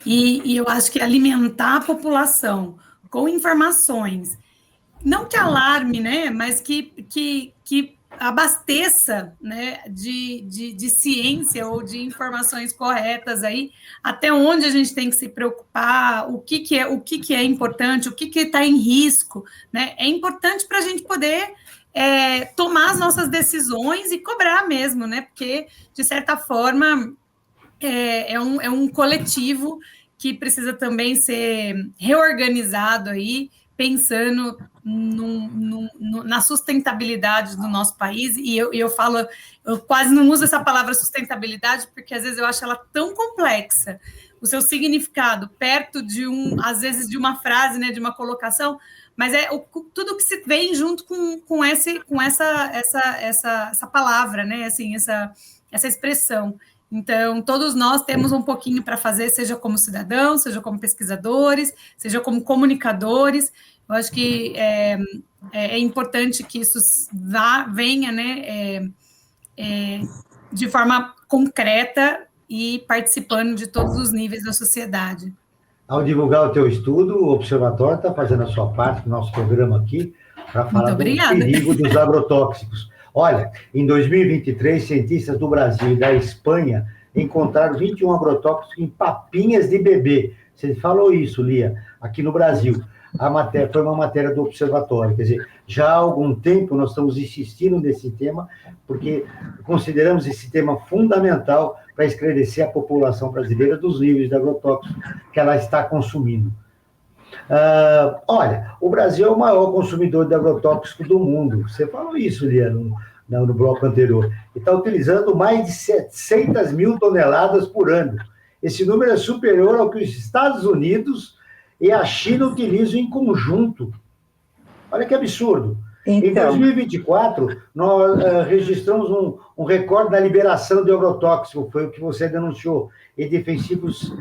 e eu acho que alimentar a população com informações, não que alarme, né, mas que abasteça, né, de ciência ou de informações corretas aí, até onde a gente tem que se preocupar, o que é importante, o que está em risco, né, é importante para a gente poder tomar as nossas decisões e cobrar mesmo, né, porque, de certa forma, é um coletivo que precisa também ser reorganizado aí, pensando na sustentabilidade do nosso país, e eu falo, eu quase não uso essa palavra sustentabilidade, porque às vezes eu acho ela tão complexa, o seu significado, perto às vezes de uma frase, né, de uma colocação, mas tudo que se vem junto com essa palavra, né, assim, essa expressão. Então, todos nós temos um pouquinho para fazer, seja como cidadãos, seja como pesquisadores, seja como comunicadores. Eu acho que é importante que isso venha, né, de forma concreta e participando de todos os níveis da sociedade. Ao divulgar o teu estudo, o Observatório está fazendo a sua parte no nosso programa aqui para falar do perigo dos agrotóxicos. Olha, em 2023, cientistas do Brasil e da Espanha encontraram 21 agrotóxicos em papinhas de bebê. Você falou isso, Lia, aqui no Brasil. Foi uma matéria do Observatório. Quer dizer, já há algum tempo nós estamos insistindo nesse tema, porque consideramos esse tema fundamental para esclarecer a população brasileira dos níveis de agrotóxicos que ela está consumindo. Olha, o Brasil é o maior consumidor de agrotóxico do mundo. Você falou isso, Lia, no bloco anterior. E está utilizando mais de 700 mil toneladas por ano. Esse número é superior ao que os Estados Unidos e a China utilizam em conjunto. Olha que absurdo. Então, em 2024, nós registramos um recorde na liberação de agrotóxico, foi o que você denunciou, e defensivos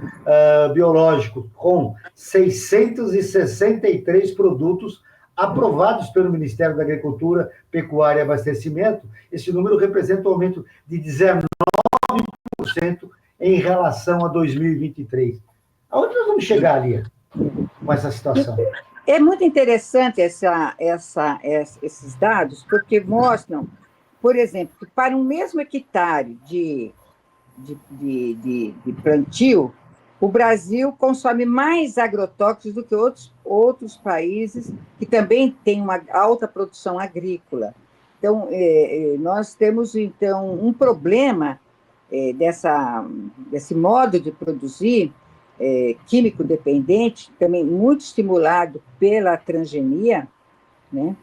biológicos, com 663 produtos aprovados pelo Ministério da Agricultura, Pecuária e Abastecimento. Esse número representa um aumento de 19% em relação a 2023. Aonde nós vamos chegar, ali com essa situação? É muito interessante esses dados, porque mostram, por exemplo, que para um mesmo hectare de plantio, o Brasil consome mais agrotóxicos do que outros países que também têm uma alta produção agrícola. Então, nós temos, então, um problema desse modo de produzir, químico dependente, também muito estimulado pela transgenia, né?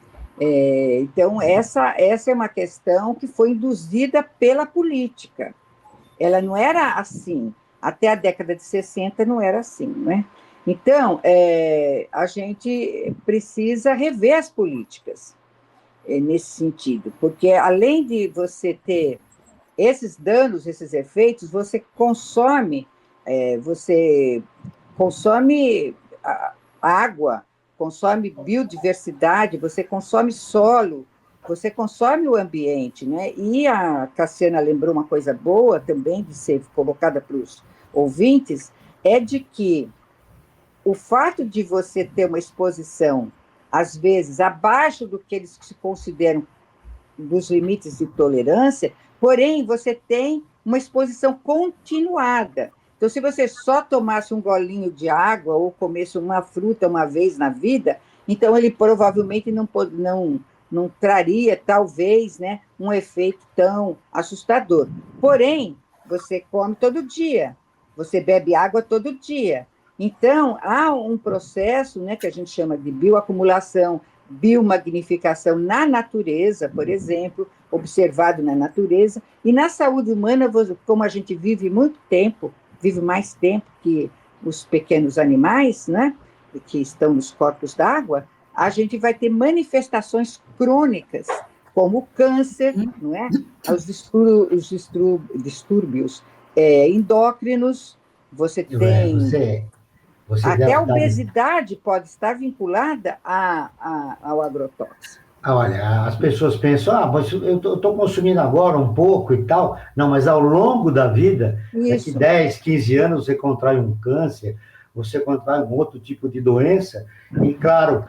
Então, essa é uma questão que foi induzida pela política. Ela não era assim, até a década de 60 não era assim, né? Então, a gente precisa rever as políticas nesse sentido, porque além de você ter esses danos, esses efeitos, você consome água, consome biodiversidade, você consome solo, você consome o ambiente, né? E a Cassiana lembrou uma coisa boa também, de ser colocada para os ouvintes, é de que o fato de você ter uma exposição, às vezes, abaixo do que eles se consideram dos limites de tolerância, porém, você tem uma exposição continuada. Então, se você só tomasse um golinho de água ou comesse uma fruta uma vez na vida, então ele provavelmente não traria, talvez, né, um efeito tão assustador. Porém, você come todo dia, você bebe água todo dia, Então, há um processo, né, que a gente chama de bioacumulação, biomagnificação na natureza, por exemplo, observado na natureza, e na saúde humana, como a gente vive muito tempo, vive mais tempo que os pequenos animais, né, que estão nos corpos d'água, a gente vai ter manifestações crônicas, como o câncer, não é? Os distúrbios endócrinos, você tem... Até a obesidade pode estar vinculada ao agrotóxico. Olha, as pessoas pensam, mas eu estou consumindo agora um pouco e tal. Não, mas ao longo da vida, daqui 10, 15 anos, você contrai um câncer, você contrai um outro tipo de doença, e claro,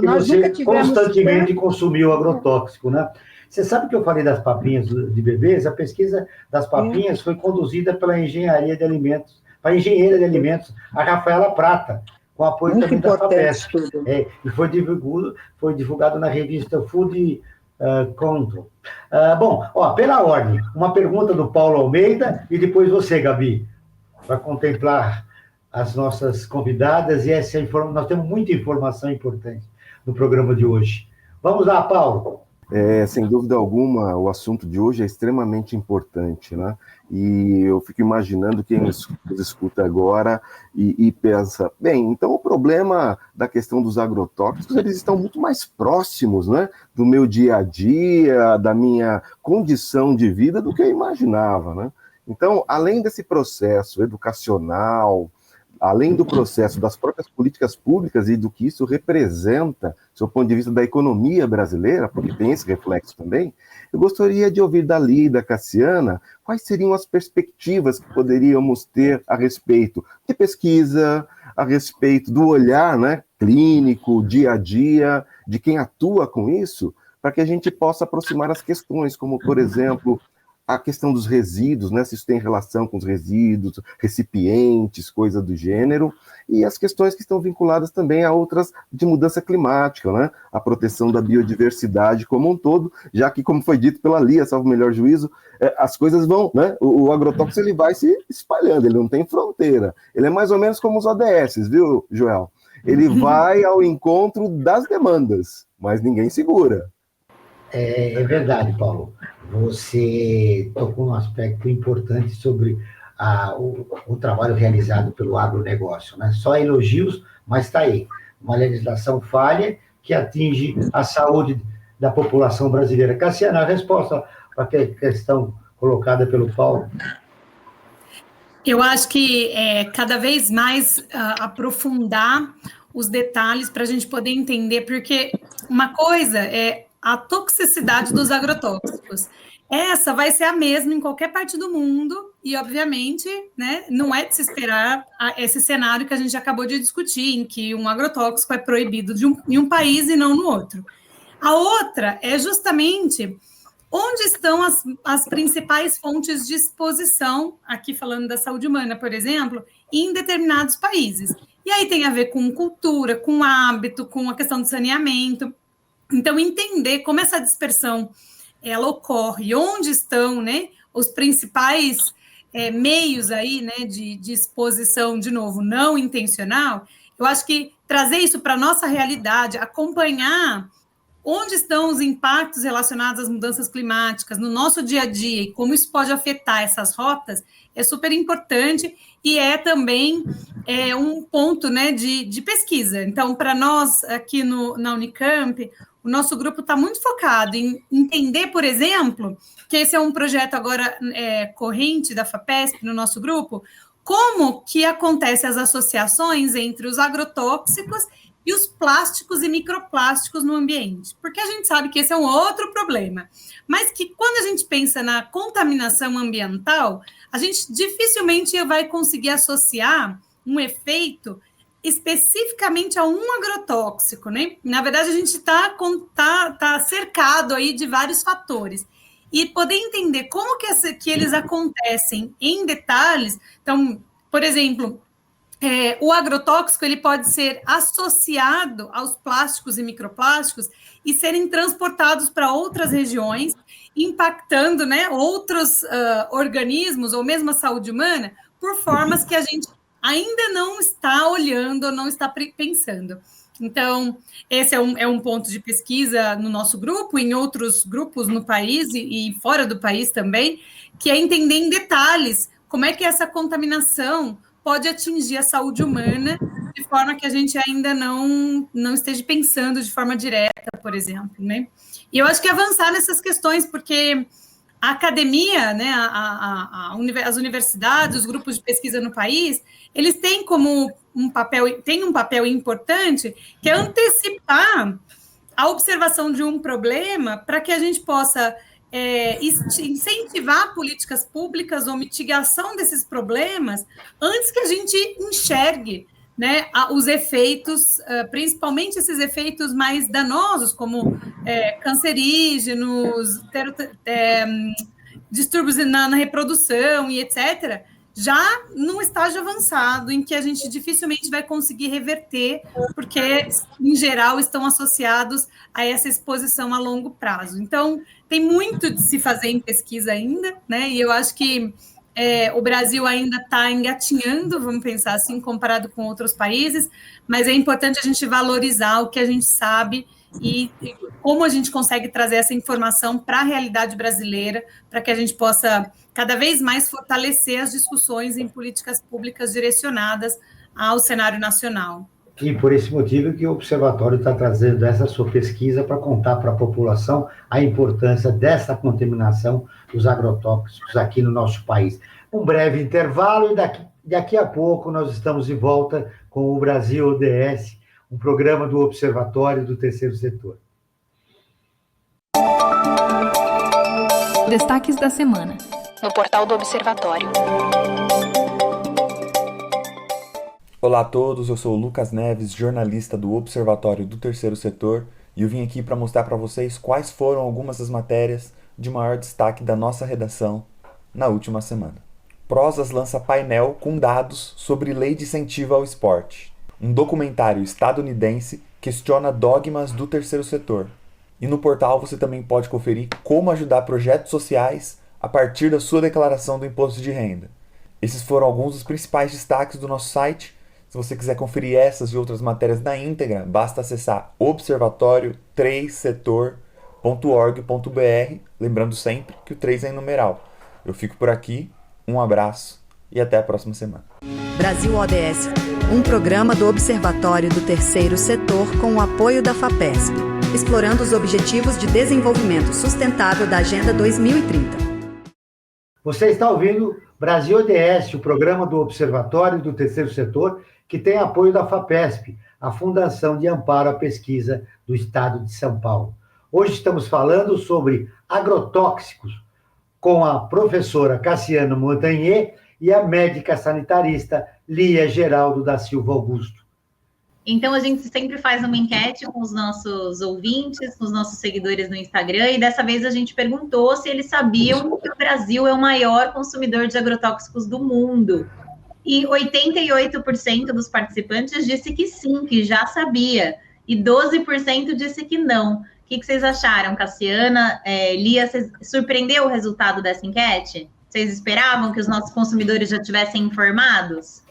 nós você nunca tivemos constantemente consumiu agrotóxico, né? Você sabe que eu falei das papinhas de bebês? A pesquisa das papinhas foi conduzida pela engenharia de alimentos, para a engenheira de alimentos, a Rafaela Prata, com apoio também da FAPESP. E foi divulgado na revista Food Control. Bom, pela ordem, uma pergunta do Paulo Almeida e depois você, Gabi, para contemplar as nossas convidadas, e nós temos muita informação importante no programa de hoje. Vamos lá, Paulo. Sem dúvida alguma, o assunto de hoje é extremamente importante, né? E eu fico imaginando quem nos escuta agora e pensa, bem, então o problema da questão dos agrotóxicos, eles estão muito mais próximos, né, do meu dia a dia, da minha condição de vida, do que eu imaginava, né? Então, além desse processo educacional, além do processo das próprias políticas públicas e do que isso representa, do ponto de vista da economia brasileira, porque tem esse reflexo também, eu gostaria de ouvir dali, da Cassiana, quais seriam as perspectivas que poderíamos ter a respeito de pesquisa, a respeito do olhar, né, clínico, dia a dia, de quem atua com isso, para que a gente possa aproximar as questões, como, por exemplo, a questão dos resíduos, né, se isso tem relação com os resíduos, recipientes, coisa do gênero, e as questões que estão vinculadas também a outras de mudança climática, né, a proteção da biodiversidade como um todo, já que, como foi dito pela Lia, salvo o melhor juízo, as coisas vão, né, o agrotóxico ele vai se espalhando, ele não tem fronteira, ele é mais ou menos como os ODS, viu, Joel? Ele vai ao encontro das demandas, mas ninguém segura. É verdade, Paulo. Você tocou num aspecto importante sobre o trabalho realizado pelo agronegócio, né? Só elogios, mas está aí. Uma legislação falha que atinge a saúde da população brasileira. Cassiana, a resposta para a questão colocada pelo Paulo. Eu acho que cada vez mais aprofundar os detalhes para a gente poder entender, porque uma coisa é a toxicidade dos agrotóxicos. Essa vai ser a mesma em qualquer parte do mundo e, obviamente, né, não é de se esperar esse cenário que a gente acabou de discutir, em que um agrotóxico é proibido em um país e não no outro. A outra é justamente onde estão as principais fontes de exposição, aqui falando da saúde humana, por exemplo, em determinados países. E aí tem a ver com cultura, com hábito, com a questão do saneamento. Então, entender como essa dispersão ela ocorre, onde estão, né, os principais meios aí, né, de exposição, de novo, não intencional, eu acho que trazer isso para a nossa realidade, acompanhar onde estão os impactos relacionados às mudanças climáticas no nosso dia a dia e como isso pode afetar essas rotas, é super importante e é também um ponto, né, de pesquisa. Então, para nós aqui na Unicamp, o nosso grupo está muito focado em entender, por exemplo, que esse é um projeto agora corrente da FAPESP no nosso grupo, como que acontecem as associações entre os agrotóxicos e os plásticos e microplásticos no ambiente. Porque a gente sabe que esse é um outro problema, mas que quando a gente pensa na contaminação ambiental, a gente dificilmente vai conseguir associar um efeito especificamente a um agrotóxico, né? Na verdade, a gente tá cercado aí de vários fatores. E poder entender como que eles acontecem em detalhes. Então, por exemplo, o agrotóxico ele pode ser associado aos plásticos e microplásticos e serem transportados para outras regiões, impactando, né, outros organismos ou mesmo a saúde humana, por formas que a gente ainda não está olhando, não está pensando. Então, esse é um ponto de pesquisa no nosso grupo, em outros grupos no país e fora do país também, que é entender em detalhes como é que essa contaminação pode atingir a saúde humana de forma que a gente ainda não esteja pensando de forma direta, por exemplo, né? E eu acho que avançar nessas questões, porque a academia, né, as universidades, os grupos de pesquisa no país, eles têm como um papel importante, que é antecipar a observação de um problema para que a gente possa incentivar políticas públicas ou mitigação desses problemas antes que a gente enxergue, né, os efeitos, principalmente esses efeitos mais danosos, como cancerígenos, distúrbios na reprodução e etc., já num estágio avançado, em que a gente dificilmente vai conseguir reverter, porque, em geral, estão associados a essa exposição a longo prazo. Então, tem muito de se fazer em pesquisa ainda, né? E eu acho que o Brasil ainda está engatinhando, vamos pensar assim, comparado com outros países, mas é importante a gente valorizar o que a gente sabe e como a gente consegue trazer essa informação para a realidade brasileira, para que a gente possa cada vez mais fortalecer as discussões em políticas públicas direcionadas ao cenário nacional. E por esse motivo que o Observatório está trazendo essa sua pesquisa para contar para a população a importância dessa contaminação dos agrotóxicos aqui no nosso país. Um breve intervalo e daqui a pouco nós estamos de volta com o Brasil ODS, um programa do Observatório do Terceiro Setor. Destaques da semana no portal do Observatório. Olá a todos, eu sou o Lucas Neves, jornalista do Observatório do Terceiro Setor, e eu vim aqui para mostrar para vocês quais foram algumas das matérias de maior destaque da nossa redação na última semana. Prosas lança painel com dados sobre lei de incentivo ao esporte. Um documentário estadunidense questiona dogmas do terceiro setor. E no portal você também pode conferir como ajudar projetos sociais a partir da sua declaração do imposto de renda. Esses foram alguns dos principais destaques do nosso site. Se você quiser conferir essas e outras matérias na íntegra, basta acessar observatório3setor.org.br, lembrando sempre que o 3 é em numeral. Eu fico por aqui, um abraço e até a próxima semana. Brasil ODS, um programa do Observatório do Terceiro Setor com o apoio da FAPESP, explorando os Objetivos de Desenvolvimento Sustentável da Agenda 2030. Você está ouvindo Brasil ODS, o programa do Observatório do Terceiro Setor, que tem apoio da FAPESP, a Fundação de Amparo à Pesquisa do Estado de São Paulo. Hoje estamos falando sobre agrotóxicos, com a professora Cassiana Montagnier e a médica sanitarista Lia Geraldo da Silva Augusto. Então, a gente sempre faz uma enquete com os nossos ouvintes, com os nossos seguidores no Instagram, e dessa vez a gente perguntou se eles sabiam que o Brasil é o maior consumidor de agrotóxicos do mundo. E 88% dos participantes disse que sim, que já sabia, e 12% disse que não. O que vocês acharam, Cassiana? Lia, você surpreendeu o resultado dessa enquete? Vocês esperavam que os nossos consumidores já tivessem informados?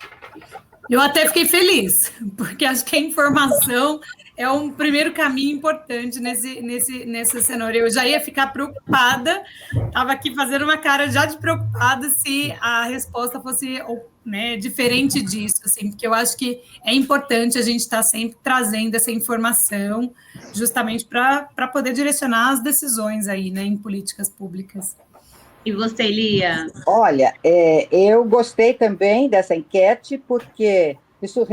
Eu até fiquei feliz, porque acho que a informação é um primeiro caminho importante nesse cenário. Eu já ia ficar preocupada, estava aqui fazendo uma cara já de preocupada se a resposta fosse, né, diferente disso, assim, porque eu acho que é importante a gente estar sempre trazendo essa informação justamente para poder direcionar as decisões aí, né, em políticas públicas. E você, Lia? Olha, eu gostei também dessa enquete, porque isso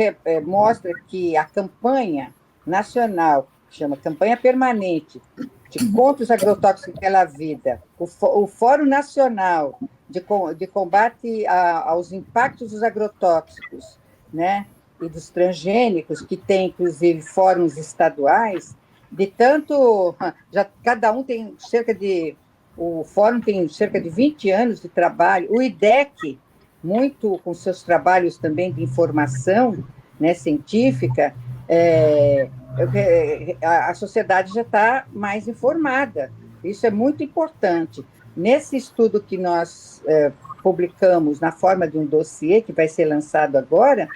mostra que a campanha nacional, que chama Campanha Permanente de Contra os Agrotóxicos pela Vida, o Fórum Nacional de Combate aos Impactos dos Agrotóxicos, né, e dos Transgênicos, que tem, inclusive, fóruns estaduais, de tanto... cada um tem o fórum tem cerca de 20 anos de trabalho, o IDEC, muito com seus trabalhos também de informação, né, científica, a sociedade já está mais informada. Isso é muito importante. Nesse estudo que nós publicamos na forma de um dossiê que vai ser lançado agora,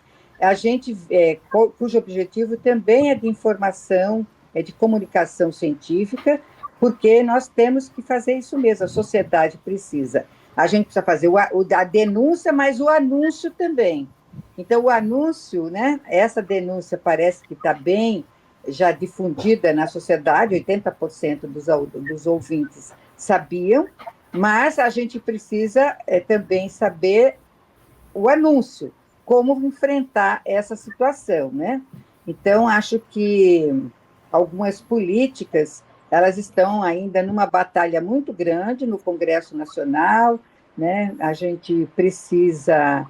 cujo objetivo também é de informação, é de comunicação científica, porque nós temos que fazer isso mesmo, a sociedade precisa. A gente precisa fazer a denúncia, mas o anúncio também. Então, o anúncio, né, essa denúncia parece que está bem já difundida na sociedade, 80% dos ouvintes sabiam, mas a gente precisa também saber o anúncio, como enfrentar essa situação, né? Então, acho que algumas políticas, elas estão ainda numa batalha muito grande no Congresso Nacional, né? A gente precisa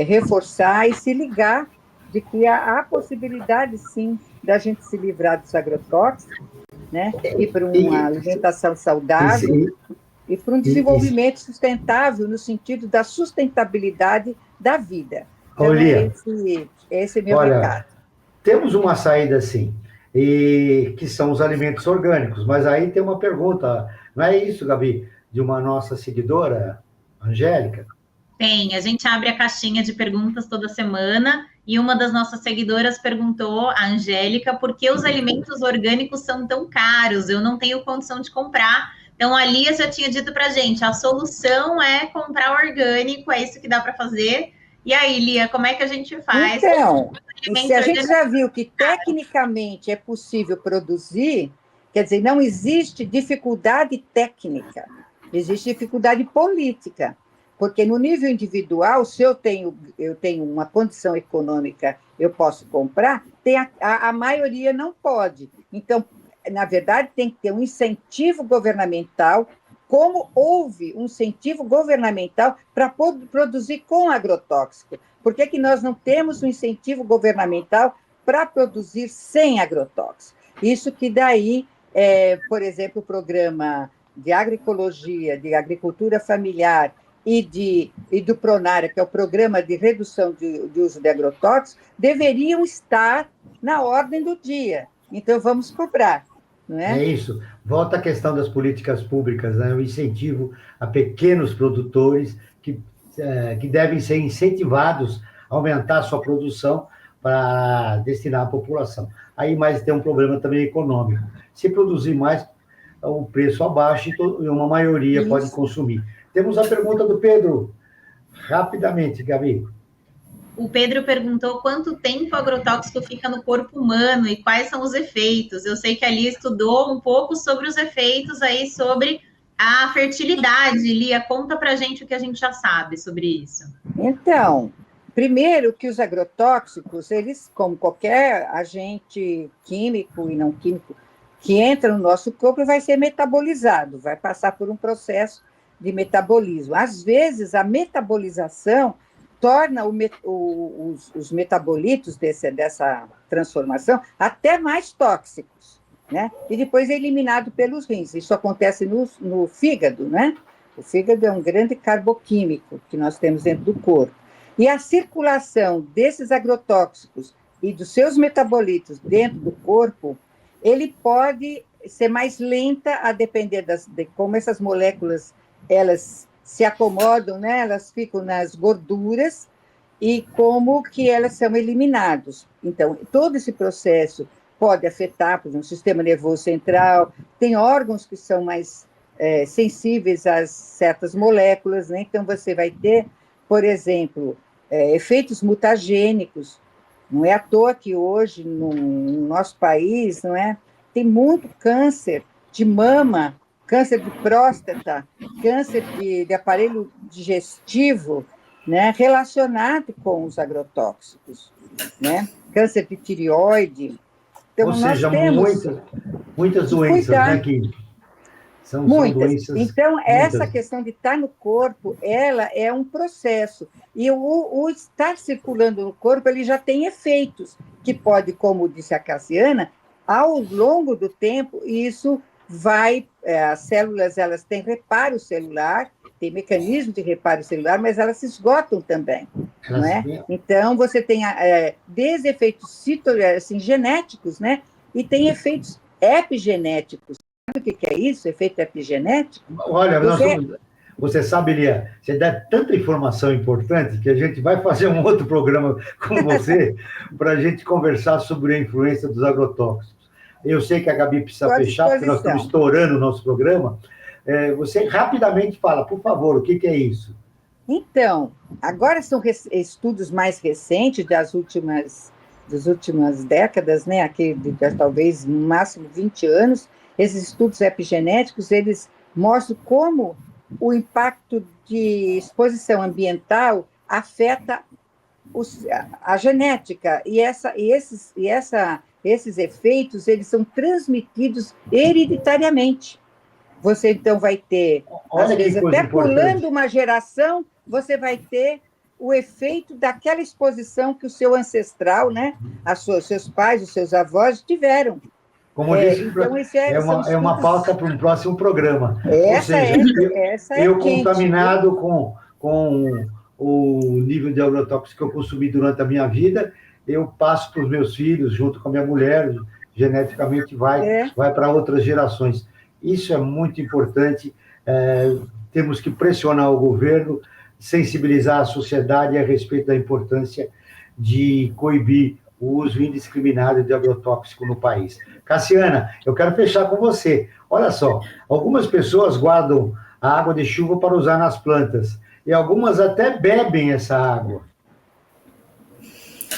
reforçar e se ligar de que há possibilidade, sim, da gente se livrar dos agrotóxicos, né? E para uma alimentação saudável e para um desenvolvimento sustentável no sentido da sustentabilidade da vida. Então, esse é meu recado. Temos uma saída, sim, que são os alimentos orgânicos, mas aí tem uma pergunta, não é isso, Gabi, de uma nossa seguidora, Angélica? Tem, a gente abre a caixinha de perguntas toda semana e uma das nossas seguidoras perguntou, a Angélica, por que os alimentos orgânicos são tão caros? Eu não tenho condição de comprar. Então, a Lia já tinha dito para a gente, a solução é comprar orgânico, é isso que dá para fazer. E aí, Lia, como é que a gente faz? Então, se a gente já viu que tecnicamente é possível produzir, quer dizer, não existe dificuldade técnica, existe dificuldade política. Porque no nível individual, se eu tenho uma condição econômica, eu posso comprar, a maioria não pode. Então, na verdade, tem que ter um incentivo governamental, como houve um incentivo governamental para produzir com agrotóxico. Por que nós não temos um incentivo governamental para produzir sem agrotóxico? Isso que daí, por exemplo, o programa de agroecologia, de agricultura familiar, e do Pronara, que é o Programa de Redução de Uso de Agrotóxicos, deveriam estar na ordem do dia. Então, vamos cobrar. Não é? É isso. Volta a questão das políticas públicas, né? O incentivo a pequenos produtores que devem ser incentivados a aumentar a sua produção para destinar à população. Aí, mas tem um problema também econômico. Se produzir mais, o preço abaixa e uma maioria pode consumir. Temos a pergunta do Pedro. Rapidamente, Gabi. O Pedro perguntou quanto tempo o agrotóxico fica no corpo humano e quais são os efeitos. Eu sei que a Lia estudou um pouco sobre os efeitos aí, sobre a fertilidade. Lia, conta pra gente o que a gente já sabe sobre isso. Então, primeiro que os agrotóxicos, eles, como qualquer agente químico e não químico, que entra no nosso corpo, vai ser metabolizado, vai passar por um processo de metabolismo. Às vezes, a metabolização torna os metabolitos dessa transformação até mais tóxicos, né? E depois é eliminado pelos rins. Isso acontece no fígado, né? O fígado é um grande carboquímico que nós temos dentro do corpo. E a circulação desses agrotóxicos e dos seus metabolitos dentro do corpo, ele pode ser mais lenta a depender de como essas moléculas elas se acomodam, né? Elas ficam nas gorduras e como que elas são eliminadas. Então, todo esse processo pode afetar, por exemplo, o sistema nervoso central, tem órgãos que são mais sensíveis a certas moléculas, né? Então, você vai ter, por exemplo, efeitos mutagênicos. Não é à toa que hoje, no nosso país, não é? Tem muito câncer de mama, câncer de próstata, câncer de aparelho digestivo, né, relacionado com os agrotóxicos, né? Câncer de tireoide. Então, ou seja, muitas doenças, né, que são doenças. Então, essa questão de estar no corpo, ela é um processo. E o estar circulando no corpo, ele já tem efeitos, que pode, como disse a Cassiana, ao longo do tempo, isso vai, as células, elas têm reparo celular, tem mecanismo de reparo celular, mas elas se esgotam também, não é? Então, você tem desde efeitos genéticos, né? E tem efeitos epigenéticos. Sabe o que é isso, efeito epigenético? Olha, Você sabe, Lia, você dá tanta informação importante que a gente vai fazer um outro programa com você para a gente conversar sobre a influência dos agrotóxicos. Eu sei que a Gabi precisa fechar, porque nós estamos estourando o nosso programa. Você rapidamente fala, por favor, o que é isso? Então, agora são estudos mais recentes das últimas décadas, né? Aqui, talvez no máximo 20 anos. Esses estudos epigenéticos, eles mostram como o impacto de exposição ambiental afeta a genética, e esses efeitos, eles são transmitidos hereditariamente. Você, então, vai ter, às vezes, até pulando uma geração, você vai ter o efeito daquela exposição que o seu ancestral, né, seus pais, os seus avós tiveram. Como disse, então, é uma pauta para um próximo programa. Eu contaminado com o nível de agrotóxico que eu consumi durante a minha vida, eu passo para os meus filhos, junto com a minha mulher, geneticamente vai para outras gerações. Isso é muito importante, temos que pressionar o governo, sensibilizar a sociedade a respeito da importância de coibir o uso indiscriminado de agrotóxico no país. Cassiana, eu quero fechar com você. Olha só, algumas pessoas guardam a água de chuva para usar nas plantas, e algumas até bebem essa água.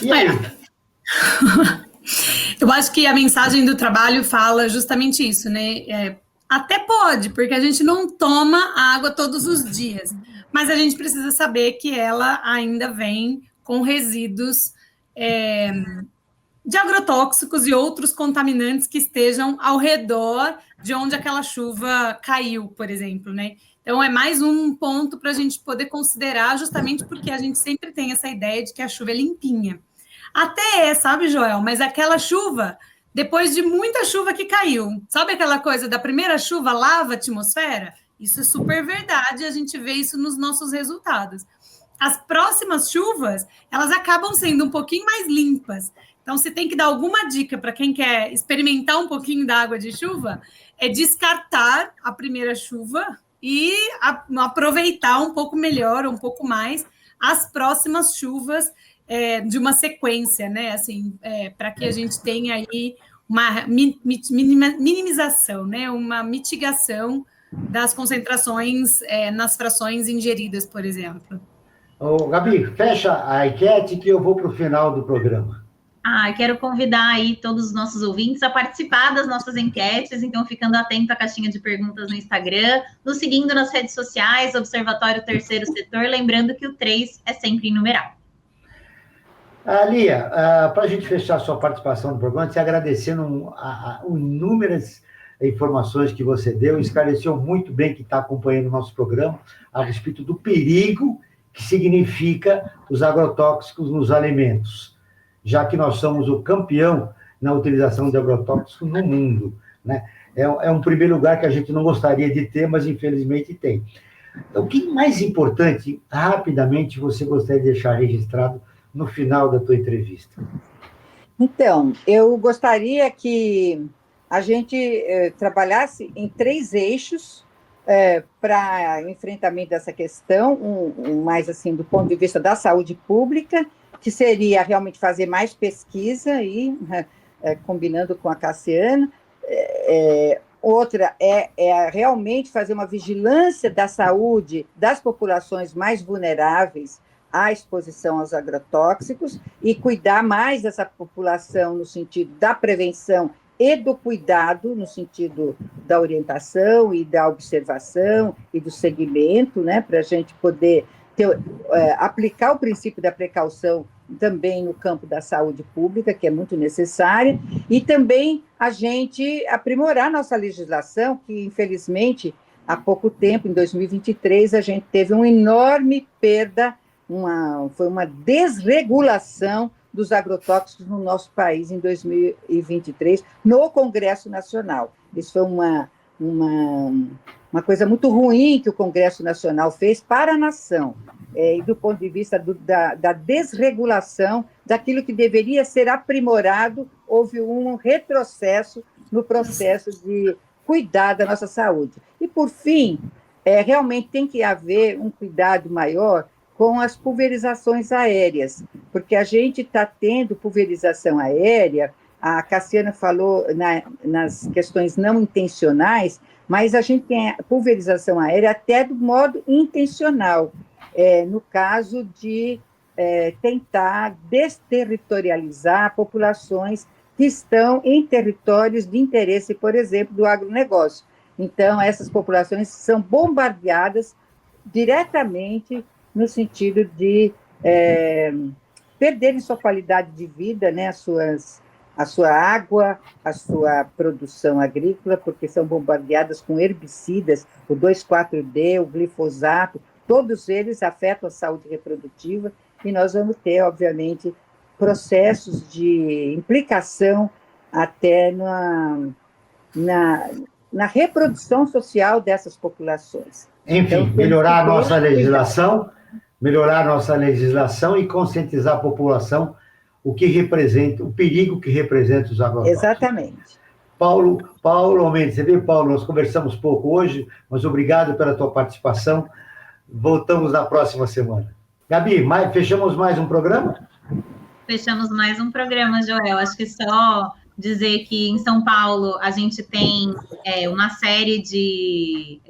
E aí? Eu acho que a mensagem do trabalho fala justamente isso, né? Até pode, porque a gente não toma água todos os dias, mas a gente precisa saber que ela ainda vem com resíduos de agrotóxicos e outros contaminantes que estejam ao redor de onde aquela chuva caiu, por exemplo, né? Então, é mais um ponto para a gente poder considerar, justamente porque a gente sempre tem essa ideia de que a chuva é limpinha. Até sabe, Joel, mas aquela chuva, depois de muita chuva que caiu, sabe aquela coisa da primeira chuva lava a atmosfera? Isso é super verdade, a gente vê isso nos nossos resultados. As próximas chuvas, elas acabam sendo um pouquinho mais limpas. Então, se tem que dar alguma dica para quem quer experimentar um pouquinho da água de chuva, é descartar a primeira chuva e aproveitar um pouco melhor, um pouco mais, as próximas chuvas de uma sequência, né? Assim, para que a gente tenha aí uma minimização, né? Uma mitigação das concentrações nas frações ingeridas, por exemplo. Gabi, fecha a enquete que eu vou para o final do programa. Quero convidar aí todos os nossos ouvintes a participar das nossas enquetes, então ficando atento à caixinha de perguntas no Instagram, nos seguindo nas redes sociais, Observatório Terceiro Setor, lembrando que o 3 é sempre em numeral. Lia, para a gente fechar a sua participação no programa, te agradecendo inúmeras informações que você deu, esclareceu muito bem que está acompanhando o nosso programa a respeito do perigo que significa os agrotóxicos nos alimentos, já que nós somos o campeão na utilização de agrotóxicos no mundo, né? É um primeiro lugar que a gente não gostaria de ter, mas infelizmente tem. Então, o que mais importante, rapidamente, você gostaria de deixar registrado no final da tua entrevista? Então, eu gostaria que a gente trabalhasse em 3 eixos para enfrentamento dessa questão, mais assim, do ponto de vista da saúde pública, que seria realmente fazer mais pesquisa, e combinando com a Cassiana. Outra é realmente fazer uma vigilância da saúde das populações mais vulneráveis à exposição aos agrotóxicos e cuidar mais dessa população no sentido da prevenção e do cuidado, no sentido da orientação e da observação e do segmento, né, para a gente poder aplicar o princípio da precaução também no campo da saúde pública, que é muito necessária, e também a gente aprimorar nossa legislação, que, infelizmente, há pouco tempo, em 2023, a gente teve uma enorme perda, foi uma desregulação dos agrotóxicos no nosso país em 2023, no Congresso Nacional. Isso foi uma coisa muito ruim que o Congresso Nacional fez para a nação, e do ponto de vista da desregulação daquilo que deveria ser aprimorado, houve um retrocesso no processo de cuidar da nossa saúde. E, por fim, realmente tem que haver um cuidado maior com as pulverizações aéreas, porque a gente está tendo pulverização aérea, a Cassiana falou nas questões não intencionais, mas a gente tem pulverização aérea até do modo intencional, no caso de tentar desterritorializar populações que estão em territórios de interesse, por exemplo, do agronegócio. Então, essas populações são bombardeadas diretamente no sentido de perderem sua qualidade de vida, né, a sua água, a sua produção agrícola, porque são bombardeadas com herbicidas, o 2,4-D, o glifosato, todos eles afetam a saúde reprodutiva, e nós vamos ter, obviamente, processos de implicação até na reprodução social dessas populações. Enfim, então, melhorar a nossa legislação e conscientizar a população o perigo que representa os agrotóxicos. Exatamente. Paulo Mendes, você viu, Paulo, nós conversamos pouco hoje, mas obrigado pela tua participação. Voltamos na próxima semana. Gabi, fechamos mais um programa? Fechamos mais um programa, Joel. Acho que só dizer que em São Paulo a gente tem uma série de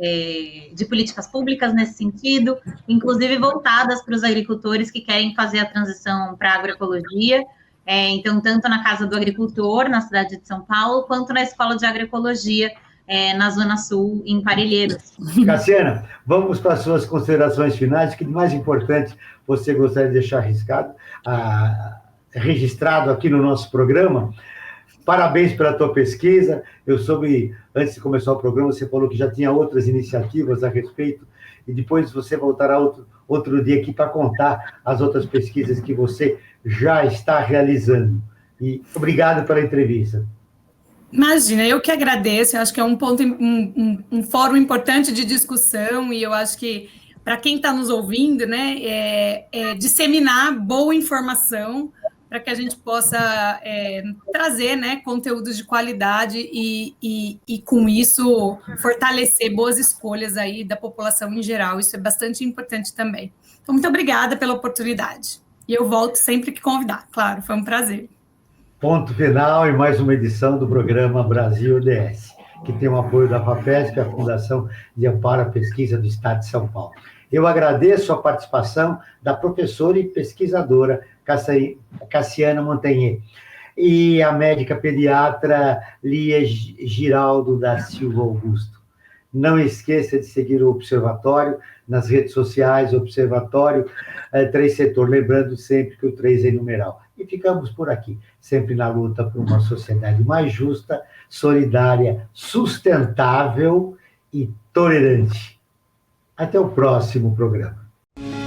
políticas públicas nesse sentido, inclusive voltadas para os agricultores que querem fazer a transição para a agroecologia. Então, tanto na Casa do Agricultor, na cidade de São Paulo, quanto na Escola de Agroecologia, na Zona Sul, em Parelheiros. Cassiana, vamos para as suas considerações finais. O que de mais importante você gostaria de deixar registrado aqui no nosso programa? Parabéns pela tua pesquisa. Eu soube, antes de começar o programa, você falou que já tinha outras iniciativas a respeito, e depois você voltará outro dia aqui para contar as outras pesquisas que você já está realizando. E obrigado pela entrevista. Imagina, eu que agradeço. Eu acho que é um ponto, um fórum importante de discussão, e eu acho que para quem está nos ouvindo, né, disseminar boa informação para que a gente possa trazer, né, conteúdos de qualidade e com isso fortalecer boas escolhas aí da população em geral. Isso é bastante importante também. Então, muito obrigada pela oportunidade. E eu volto sempre que convidar, claro, foi um prazer. Ponto final em mais uma edição do programa Brasil ODS, que tem o apoio da FAPESP, a Fundação de Amparo à Pesquisa do Estado de São Paulo. Eu agradeço a participação da professora e pesquisadora Cassiana Montanher e a médica pediatra Lia Giraldo da Silva Augusto. Não esqueça de seguir o Observatório nas redes sociais, Observatório 3 Setor, lembrando sempre que o 3 é numeral. E ficamos por aqui, sempre na luta por uma sociedade mais justa, solidária, sustentável e tolerante. Até o próximo programa.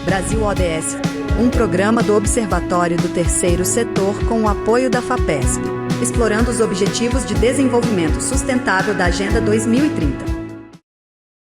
Brasil ODS, um programa do Observatório do Terceiro Setor com o apoio da FAPESP, explorando os Objetivos de Desenvolvimento Sustentável da Agenda 2030.